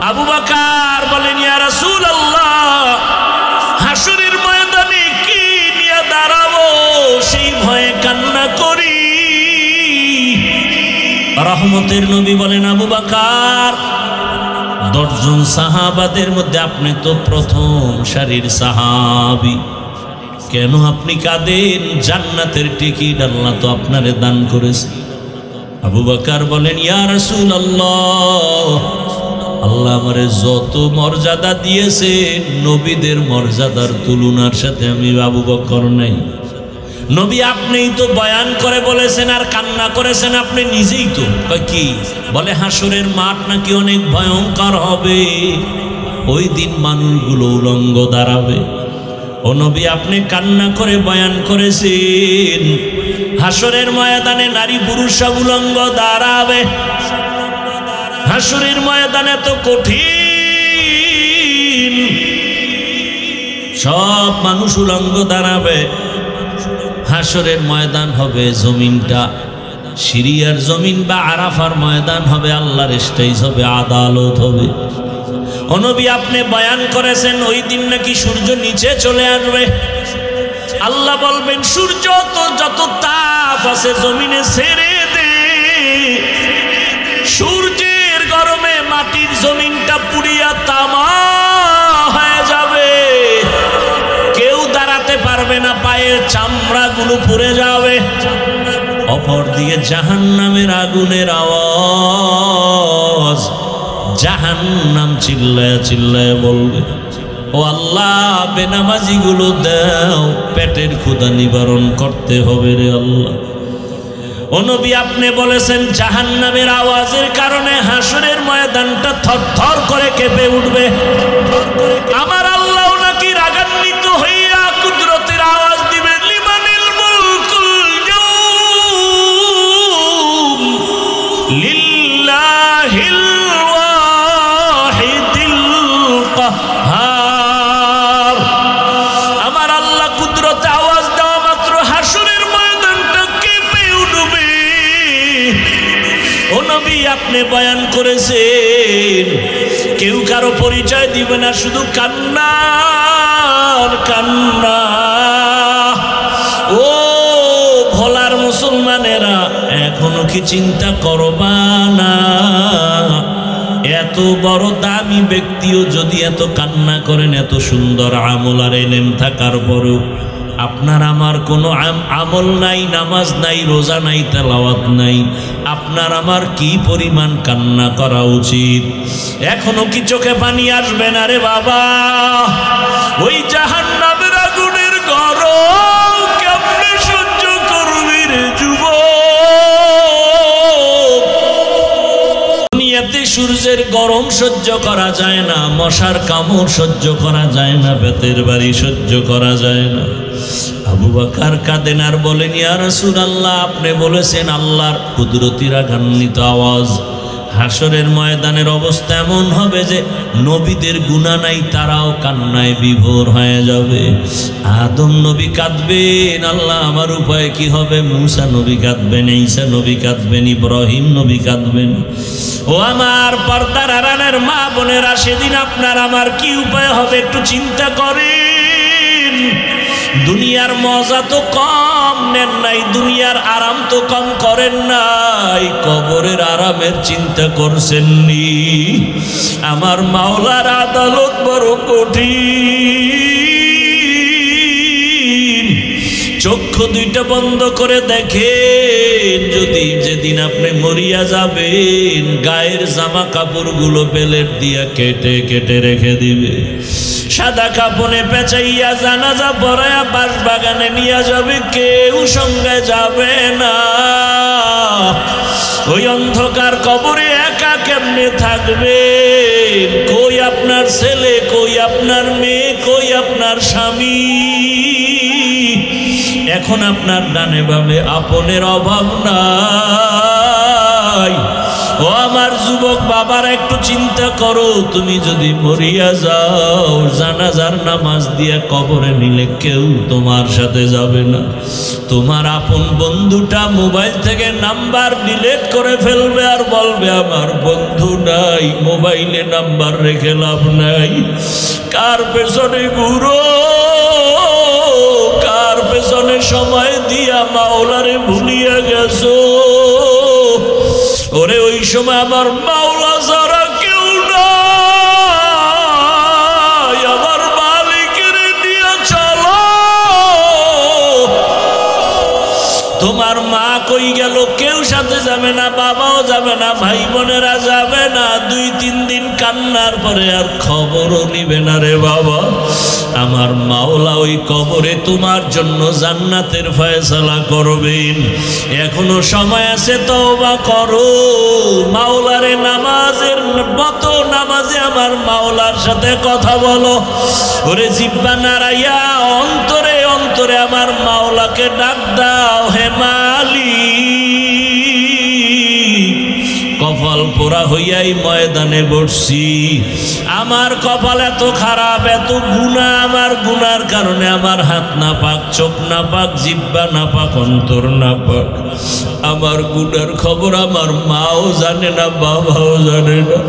আবু বকর বলেন, ইয়া রাসূলুল্লাহ, হাসরের ময়দানে কি নিয়ে দাঁড়াবো সেই ভয়ে কান্না করি। রহমতের নবী বলেন, আবু বকর, 10 জন সাহাবাদের মধ্যে আপনি তো প্রথম সারির সাহাবী, কেন আপনি কাঁদেন? জান্নাতের টিকিট আল্লাহ তো আপনারে দান করেছে। আবু বকর বলেন, ইয়া রাসূলুল্লাহ, আল্লাহ আমারে যত মর্যাদা দিয়েছে নবীদের মর্যাদার তুলনার সাথে আমি আবু বকর নাই। নবী আপনিই তো বয়ান করে বলেছেন আর কান্না করেছেন, আপনি নিজেই তো। কি বলে? হাসরের মাঠ নাকি অনেক ভয়ঙ্কর হবে, ওই দিন মানুষগুলো উলঙ্গ দাঁড়াবে। ও নবী আপনি কান্না করে বয়ান করেছেন, হাসরের ময়দানে নারী পুরুষ সব উলঙ্গ দাঁড়াবে। হাসরের ময়দানে তো কঠিন, সব মানুষ উলঙ্গ দাঁড়াবে। হাসরের ময়দান হবে জমিনটা সিরিয়ার জমিন বা আরাফার ময়দান হবে, আল্লাহর স্টেজ হবে, আদালত হবে। ও নবী আপনি বয়ান করেছেন ওই দিন নাকি সূর্য নিচে চলে আসবে। আল্লাহ বলবেন, সূর্য তো যত তাপ আছে জমিনে ছেড়ে দে। সূর্যের গরমে মাটির জমিনটা পুড়িয়া তামা হয়ে যাবে, কেউ দাঁড়াতে পারবে না, পায়ের চামড়াগুলো পুড়ে যাবে। অপর দিকে জাহান্নামের আগুনের আওয়াজ, জাহান্নাম চিল্লায়া চিল্লায়া বলবে, ও আল্লাহ, বেনামাজি গুলো দাও, পেটের ক্ষুধা নিবারণ করতে হবে রে আল্লাহ। ও নবী আপনি বলেছেন জাহান্নামের আওয়াজের কারণে হাসরের ময়দানটা থরথর করে কেঁপে উঠবে। আমার আল্লাহ নাকি রাগান্বিত হইয়া কুদরতের আওয়াজ দিবেন, লিমানিল মুলকুল ইয়াউম লিল্লাহিল ওয়াহিদিল কাহ্হার। আমার আল্লাহ কুদরতে আওয়াজ দেওয়া মাত্র হাসরের ময়দানটা কেঁপে উঠবে। ও নবী আপনি বয়ান করেছেন, কেউ কারো পরিচয় দিবে না, শুধু কান্নার কান্না। ও ভোলার মুসলমানেরা, এখনো কি চিন্তা করবা না? এত বড় দামি ব্যক্তিও যদি এত কান্না করেন, এত সুন্দর আমল আর এলেম থাকার পরেও আপনার আমার কোনো আমল নাই, নামাজ নাই, রোজা নাই, তেলাওয়াত নাই, আপনার আমার কি পরিমাণ কান্না করা উচিত? এখনো কি চোখে পানি আসবে না রে বাবা? ওই জাহান্নামের আগুনের গরম কেমনে সহ্য করবি রে যুবক? দুনিয়াতে সূর্যের গরম সহ্য করা যায় না, মশার কামড় সহ্য করা যায় না, বেতের বাড়ি সহ্য করা যায় না। আবু বকর কাঁদেন আর বলেন, ইয়া রাসূলুল্লাহ, আপনি বলেছেন আল্লাহর কুদরতি রাগান্বিত আওয়াজ, হাসরের ময়দানের অবস্থা এমন হবে যে নবীদের গুনাহ নাই, তারাও কান্নায় বিভোর হয়ে যাবে। আদম নবী কাঁদবেন, আল্লাহ আমার উপায় কি হবে? মুসা নবী কাঁদবেন, ঈসা নবী কাঁদবেন, ইব্রাহিম নবী কাঁদবেন। ও আমার পর্দার আড়ালের মা বোনেরা, সেদিন আপনার আমার কি উপায় হবে একটু চিন্তা করেন। দুনিয়ার মজা তো কম নেন নাই, দুনিয়ার আরাম তো কম করেন নাই, কবরের আরামের চিন্তা করছেননি। আমার মাওলার আদালত বড় কঠিন। চক্ষু দুইটা বন্ধ করে দেখেন, যদি যেদিন আপনি মরিয়া যাবেন গায়ের জামা কাপড়গুলো বেলেট দিয়া কেটে কেটে রেখে দিবে, সাদা কাপড়ে পেঁচাইয়া জানাজা পড়ায়া বাঁশবাগানে নিয়ে যাবে, কেউ সঙ্গে যাবে না। ওই অন্ধকার কবরে একা কেমনে থাকবে? কই আপনার ছেলে, কই আপনার মেয়ে, কই আপনার স্বামী? এখন আপনার ডানে বামে আপনের অভাব নাই। ও আমার যুবক বাবার, একটু চিন্তা করো, তুমি যদি মরিয়া যাও জানাজার নামাজ দিয়া কবরে নিলে কেউ তোমার সাথে যাবে না। তোমার আপন বন্ধুটা মোবাইল থেকে নাম্বার ডিলিট করে ফেলবে আর বলবে আমার বন্ধু নাই, মোবাইলে নাম্বার রেখে লাভ নাই। কার পেছনে ঘুরো, কার পেছনে সময় দিয়া মাওলারে ভুলিয়া গেছো? ওরে ওই সময় আমার মাওলা যারা কেউ নাই, আমার মালিকের নিয়ে চলো। তোমার মা কই গেল? কেউ সাথে যাবে না, বাবাও যাবে না, ভাই বোনেরা যাবে না। 2-3 দিন কান্নার পরে আর খবরও নিবে না রে বাবা। আমার মাওলা ওই কবরে তোমার জন্য জান্নাতের ফয়সালা করবেন। এখনো সময় আছে, তওবা করো। মাওলারে নামাজের মতো নামাজে আমার মাওলার সাথে কথা বলো। ওরে জিহ্বা নাড়াইয়া অন্তরে অন্তরে আমার মাওলাকে ডাক দাও, হে মালিক, কপাল পোড়া হইয়াই ময়দানে বসছি। আমার কপাল এত খারাপ, এত গুনাহ, আমার গুনার কারণে আমার হাত না পাক, চোখ না পাক, জিহ্বা না পাক, অন্তর না পাক। আমার গুনার খবর আমার মাও জানে না, বাবাও জানে না।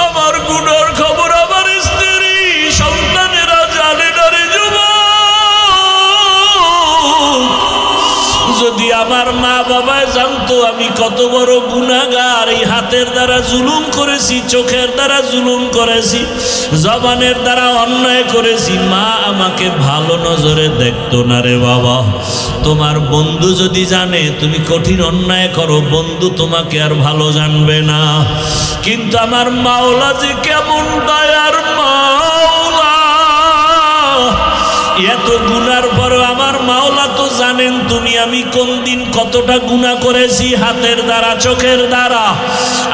আমার গুনার খবর আমার স্ত্রী সন্তানেরা জানে না রে যুবক। যদি আমার মা বাবা জানতো আমি কত বড় গুনাহগার, এই হাতের দ্বারা জুলুম করেছি, চোখের দ্বারা জুলুম করেছি, জবানের দ্বারা অন্যায় করেছি, মা আমাকে ভালো নজরে দেখতো না রে বাবা। তোমার বন্ধু যদি জানে তুমি কঠিন অন্যায় করো, বন্ধু তোমাকে আর ভালো জানবে না। কিন্তু আমার মাওলা যে কেমন দয়ার মাওলা, এত গুনার পরও আমার মাওলা তো জানেন তুমি আমি কোন দিন কতটা গুনাহ করেছি, হাতের দ্বারা, চোখের দ্বারা।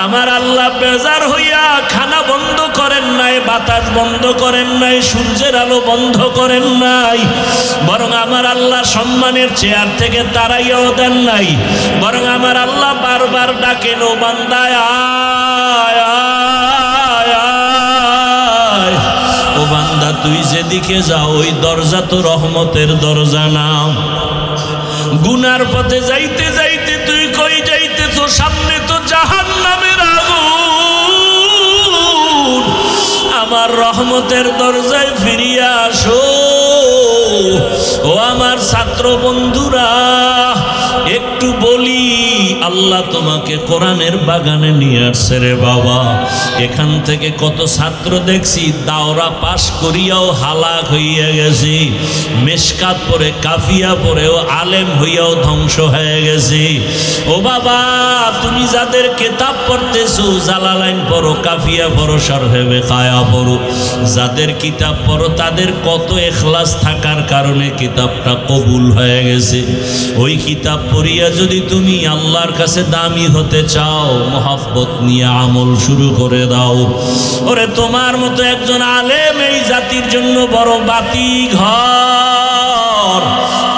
আমার আল্লাহ বেজার হইয়া খানা বন্ধ করেন নাই, বাতাস বন্ধ করেন নাই, সূর্যের আলো বন্ধ করেন নাই, বরং আমার আল্লাহ সম্মানের চেয়ার থেকে তাড়াইয়াও দেন নাই। বরং আমার আল্লাহ বারবার ডাকেন, ও বান্দা আয় আয় আয়, ও বান্দা তুই যেদিকে যাও ওই দরজা তো রহমতের দরজা না। গুনার পথে যাইতে যাইতে তুই কই যাইতেছো? সামনে তো জাহান্নামের আগুন। আমার রহমতের দরজায় ফিরিয়া আসো। ও আমার ছাত্র বন্ধুরা, একটু বলি, আল্লাহ তোমাকে কোরআনের বাগানে নিয়ে আসছে রে বাবা। এখান থেকে কত ছাত্র দেখছি দাওরা পাশ করিয়াও হালাক হইয়া গেছি, মেশকাত পড়ে কাফিয়া পড়েও আলেম হইয়াও ধ্বংস হয়ে গেছি। ও বাবা, তুমি যাদের কিতাব পড়তেছো, জালালাইন পড়ো, কাফিয়া পড়ো, শরহে বেকায়া পড়ো, যাদের কিতাব পড়ো তাদের কত ইখলাস থাকার কারণে কিতাবটা কবুল হয়ে গেছে। ওই কিতাব পড়িয়া যদি তুমি আল্লাহর কাছে দামি হতে চাও, মহব্বত নিয়ে আমল শুরু করে দাও। ওরে তোমার মতো একজন আলেম এই জাতির জন্য বড় বাতি ঘর।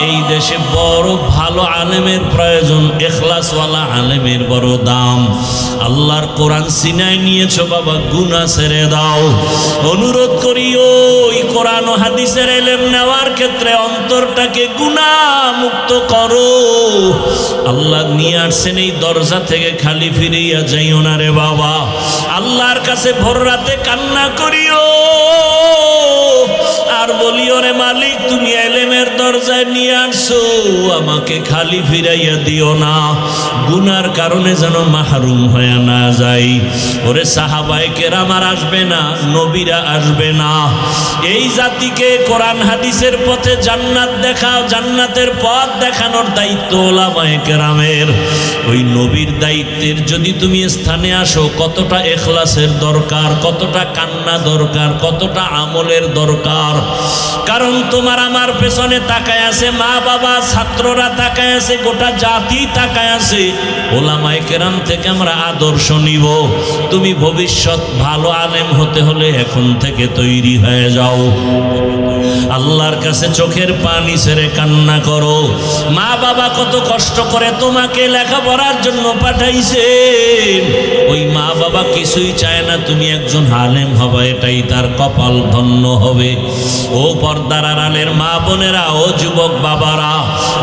এই দেশে বড় ভালো আলেমের প্রয়োজন, ইখলাসওয়ালা আলেমের বড় দাম। আল্লাহর কোরআন সিনায় নিয়েছো বাবা, গুনাহ ছেড়ে দাও। অনুরোধ করি ওই কোরআন ও হাদিসের ইলম নেওয়ার ক্ষেত্রে অন্তরটাকে গুনাহ মুক্ত করো। আল্লাহ নিয়ে আসছেন এই দরজা থেকে খালি ফিরিয়া যাইও না রে বাবা। আল্লাহর কাছে ভোর রাতে কান্না করিও আর বলিও, রে মালিক তুমি ইলমের দরজায় নিয়ে আসছো, আমাকে খালি ফিরাইয়া দিও না, গুনার কারণে যেন মাহরুম হয়ে না যাই। ওরে সাহাবায়ে কেরাম আর আসবে না, নবীরা আসবে না। এই জাতিকে কোরআন হাদিসের পথে জান্নাত দেখাও, জান্নাতের পথ দেখানোর দায়িত্ব উলামায়ে কেরামের। ওই নবীর দায়িত্বের যদি তুমি স্থানে আসো, কতটা ইখলাসের দরকার, কতটা কান্না দরকার, কতটা আমলের দরকার। কারণ তোমার আমার পেছনে তাকায় আছে মা বাবা, ছাত্ররা তাকায় আছে, গোটা জাতি তাকায় আছে। উলামায়ে কেরাম থেকে আমরা আদর্শ নিব। তুমি ভবিষ্যৎ ভালো আলেম হতে হলে এখন থেকে তৈরি হয়ে যাও। আল্লাহর কাছে চোখের পানি ছেড়ে কান্না করো। মা বাবা কত কষ্ট করে তোমাকে লেখাপড়ার জন্য পাঠাইছেন, ওই মা বাবা কিছুই চায় না তুমি একজন আলেম হবে, এটাই তার কপাল ধন্য হবে। ও পর্দার আড়ালের মা বোনেরা, ও যুবক বাবারা,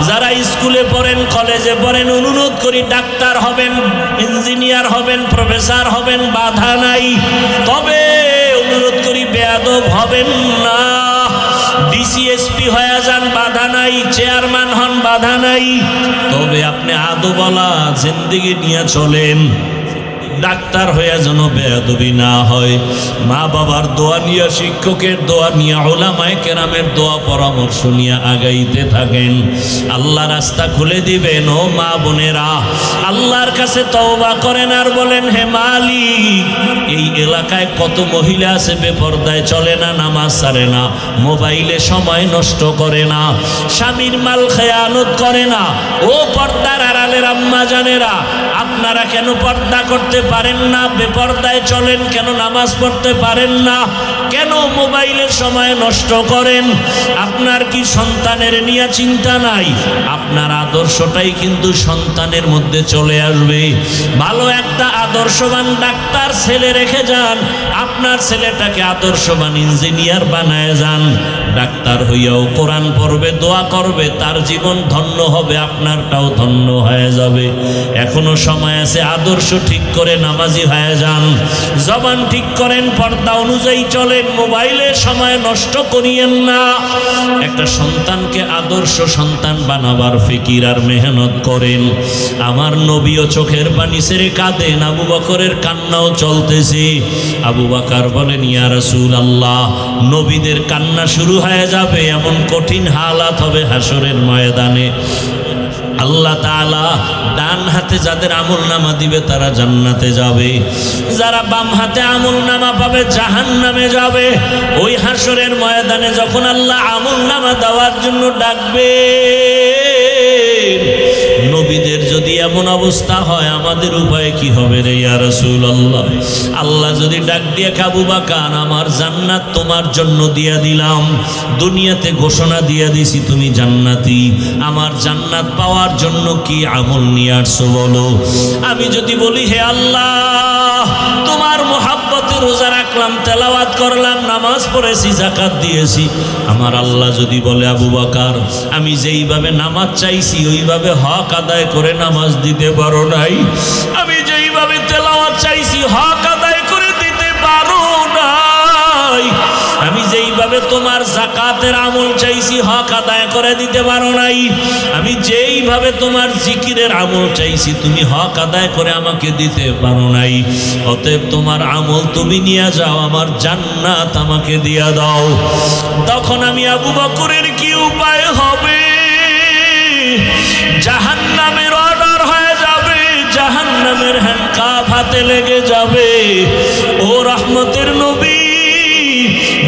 যারা স্কুলে পড়েন, কলেজে পড়েন, অনুরোধ করি ডাক্তার হবেন, ইঞ্জিনিয়ার হবেন, প্রফেসর হবেন, বাধা নাই। তবে অনুরোধ করি বেয়াদব হবেন না। ডিসিএসপি হয়ে যান, বাধা নাই। চেয়ারম্যান হন, বাধা নাই। তবে আপনি আদবওয়ালা জিন্দেগি নিয়ে চলেন। ডাক্তার হয়ে যেন বেয়াদবি না হয়। মা বাবার দোয়া নিয়ে, শিক্ষকের দোয়া নিয়ে, উলামায়ে কেরামের দোয়া পরামর্শ নিয়ে আগাইতে থাকেন। আল্লাহ রাস্তা খুলে দিবেন। ও মা বোনেরা, আল্লাহর কাছে তওবা করেন আর বলেন, হে মালিক, এই এলাকায় কত মহিলা আছে বেপরদায় চলে না, নামাজ ছাড়ে না, মোবাইলে সময় নষ্ট করে না, স্বামীর মাল খেয়ানত করে না। ও পর্দার আড়ালের আম্মা জানেরা, আপনারা কেন পর্দা করতে পারেন না? বেপরদায় চলেন কেন? নামাজ পড়তে পারেন না কেন? মোবাইলের সময় নষ্ট করেন। আপনার কি সন্তানের নিয়ে চিন্তা নাই? আপনার আদর্শটাই কিন্তু সন্তানের মধ্যে চলে আসবে। ভালো একটা আদর্শবান ডাক্তার ছেলে রেখে যান, আপনার ছেলেটাকে আদর্শবান ইঞ্জিনিয়ার বানায় যান। ডাক্তার হইয়াও কোরআন পড়বে, দোয়া করবে, তার জীবন ধন্য হবে, আপনারটাও ধন্য হয়ে যাবে। এখনো সময় আছে, আদর্শ ঠিক করে নামাজি হয়ে যান, জবান ঠিক করেন, পর্দা অনুযায়ী চলেন, মোবাইলে সময় নষ্ট করিয়েন না। একটা সন্তানকে আদর্শ সন্তান বানাবার ফিকির আর মেহনত করেন। আমার নবীও চোখের পানি ছেড়ে কাঁদেন, আবু বকরের কান্নাও চলতেছে। আবু বকর বলেন, ইয়া রাসূলুল্লাহ, নবীদের কান্না শুরু হয়ে যাবে, এমন কঠিন হালাত হবে হাসরের ময়দানে। আল্লাহ তাআলা ডান হাতে যাদের আমলনামা দিবে তারা জান্নাতে যাবে, যারা বাম হাতে আমলনামা পাবে জাহান্নামে যাবে। ওই হাসরের ময়দানে যখন আল্লাহ আমলনামা দেওয়ার জন্য ডাকবে, নবীদের যদি এমন অবস্থা হয়, আমাদের উপায় কি হবে রে ইয়া রাসূলুল্লাহ? আল্লাহ যদি ডাক দিয়ে, আবু বকর, আমার জান্নাত তোমার জন্য দিয়ে দিলাম, দুনিয়াতে ঘোষণা দিয়ে দিছি তুমি জান্নাতি, আমার জান্নাত পাওয়ার জন্য কি আমল নিয়ে আসছো বলো? আমি যদি বলি, হে আল্লাহ, তোমার মুহাব্বতে রোজা রাখলাম, তেলাওয়াত করলাম, নামাজ পড়েছি, যাকাত দিয়েছি, আমার আল্লাহ যদি বলে, আবু বকর, আমি যেইভাবে নামাজ চাইছি ওইভাবে হক আদায় করে নামাজ দিতে পারো নাই, আমি যেইভাবে তেলাওয়াত চাইছি হক আদায় করে দিতে পারো নাই, আমি যেইভাবে তোমার যাকাতের আমল চাইছি হক আদায় করে দিতে পারো নাই, আমি যেইভাবে তোমার জিকিরের আমল চাইছি তুমি হক আদায় করে আমাকে দিতে পারো নাই, অতএব তোমার আমল তুমি নিয়ে যাও, আমার জান্নাত আমাকে দিয়া দাও। তখন আমি আবু বকরের কি উপায় হবে? জাহান্নামের অর্ডার হয়ে যাবে, জাহান্নামের হ্যান্ডকাপ হাতে লেগে যাবে। ও রহমতের নবী,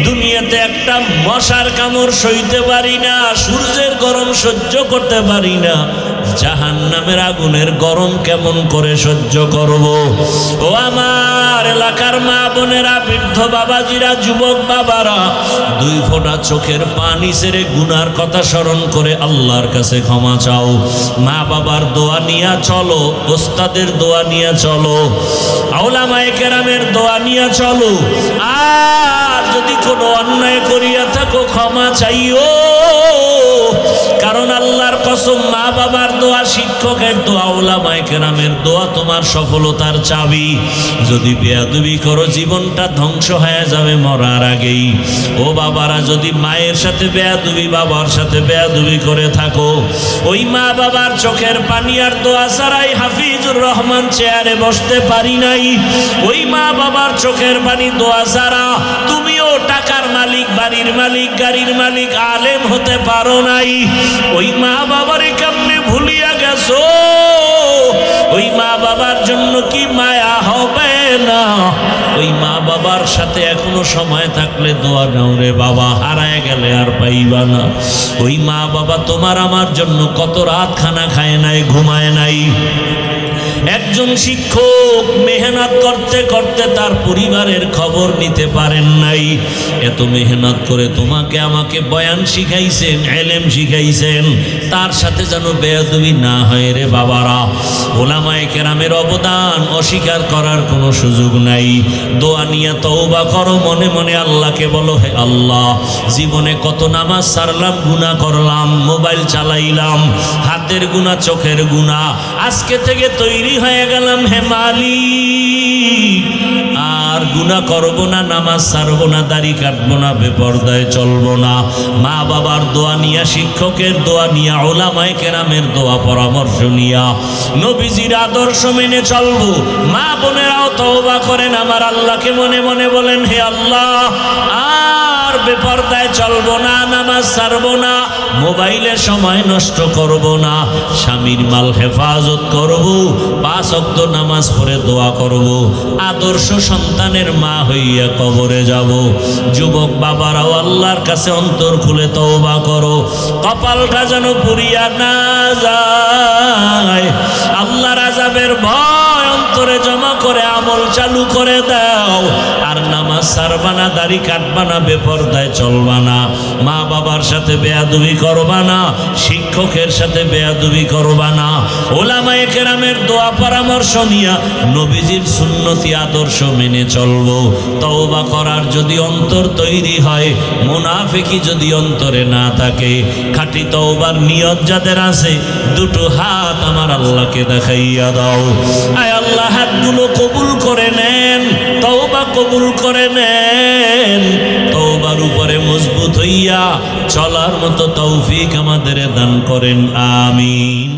দুনিয়া দুনিয়াতে একটা মশার কামড় সইতে পারি না, সূর্যের গরম সহ্য করতে পারি না, জাহান্নামের আগুনের গরম কেমন করে সহ্য করব? ও আমার এলাকার মা বোনেরা, বৃদ্ধ বাবাজিরা, যুবক বাবারা, দুই ফোঁটা চোখের পানি ছেড়ে গুনার কথা স্মরণ করে আল্লাহর কাছে ক্ষমা চাও। মা বাবার দোয়া নিয়ে চলো, ওস্তাদের দোয়া নিয়ে চলো, উলামায়ে কেরামের দোয়া নিয়ে চলো। আর যদি কোনো অন্যায় করিয়া থাকো ক্ষমা চাইও, কারণ আল্লাহর কসম মা বাবার দোয়া, শিক্ষকের দোয়া, উলামায়ে কেরামের দোয়া তোমার সফলতার চাবি। যদি বেয়াদবি করো জীবনটা ধ্বংস হয়ে যাবে মরার আগেই। ও বাবারা, যদি মায়ের সাথে বেয়াদবি, বাবার সাথে বেয়াদবি করে থাকো, ওই মা বাবার চোখের পানি আর দোয়া ছাড়াই হাফিজুর রহমান চেয়ারে বসতে পারি নাই। ওই মা বাবার চোখের পানি দোয়া ছাড়া তুমিও টাকার মালিক, বাড়ির মালিক, গাড়ির মালিক, আলেম হতে পারো নাই। ওই মা বাবারে কেমনে ভুলিয়া গেছো? ওই মা বাবার জন্য কি মায়া হবে না? ওই মা বাবার সাথে এখনো সময় থাকলে দোয়া নাও রে বাবা, হারায় গেলে আর পাইবা না। ওই মা বাবা তোমার আমার জন্য কত রাত খানা খায় নাই, ঘুমায় নাই। একজন শিক্ষক মেহনত করতে করতে তার পরিবারের খবর নিতে পারেন নাই। এত মেহনত করে তোমাকে আমাকে বয়ান শিখাইছেন, ইলম শিখাইছেন, তার সাথে যেন বেয়াদবি না হয় রে বাবারা। উলামায়ে কেরামের অবদান অস্বীকার করার কোনো সুযোগ নাই। দোয়া নিয়ে তওবা করো, মনে মনে আল্লাহকে বলো, হে আল্লাহ, জীবনে কত নামাজ ছাড়লাম, গুনাহ করলাম, মোবাইল চালাইলাম, হাতের গুনাহ, চোখের গুনাহ, আজকে থেকে তৈরি হয়ে গেলাম হে মালিক, আর গুনাহ করব না, নামাজ ছাড়বো না, দাড়ি কাটবো না, বেপরদায় চলবো না। মা বাবার দোয়া নিয়া, শিক্ষকের দোয়া নিয়া, উলামায়ে কেরামের দোয়া পরামর্শ নিয়া নবীজির আদর্শ মেনে চলবো। মা বোনেরাও তওবা করেন, আমার আল্লাহকে মনে মনে বলেন, হে আল্লাহ, আর বেপরদায় চলবো না, নামাজ ছাড়বো না, মোবাইলে সময় নষ্ট করব না, স্বামীর মাল হেফাজত করব, 5 ওয়াক্ত নামাজ পড়ে দোয়া করব, আদর্শ সন্তানের মা হইয়া কবরে যাব। যুবক বাবারাও আল্লাহর কাছে অন্তর খুলে তওবা করো, কপালটা যেন পুড়িয়া না যায়। আল্লাহর আযাবের ভয় অন্তরে জমা করে আমল চালু করে দাও। আর নামাজ ছাড়বা না, দাড়ি কাটবা না, বেপরদায় চলবা না, মা বাবার সাথে বেয়াদবি করবা না, শিক্ষকের সাথে বেয়াদবি করবা না, উলামায়ে কেরামের দোয়া পরামর্শ নিয়া নবীজির সুন্নতি আদর্শ মেনে চলবো। তওবা করার যদি অন্তর তৈরি হয়, মুনাফিকি যদি অন্তরে না থাকে, খাঁটি তওবার নিয়ত যাদের আছে, দুটো হাত আমার আল্লাহকে দেখাইয়া দাও। আয় আল্লাহ, হাতগুলো কবুল করে নেন, তওবা কবুল করে নেন। তওবার উপরে মজবুত হইয়া চলার মতো তৌফিক আমাদের দান করেন, আমিন।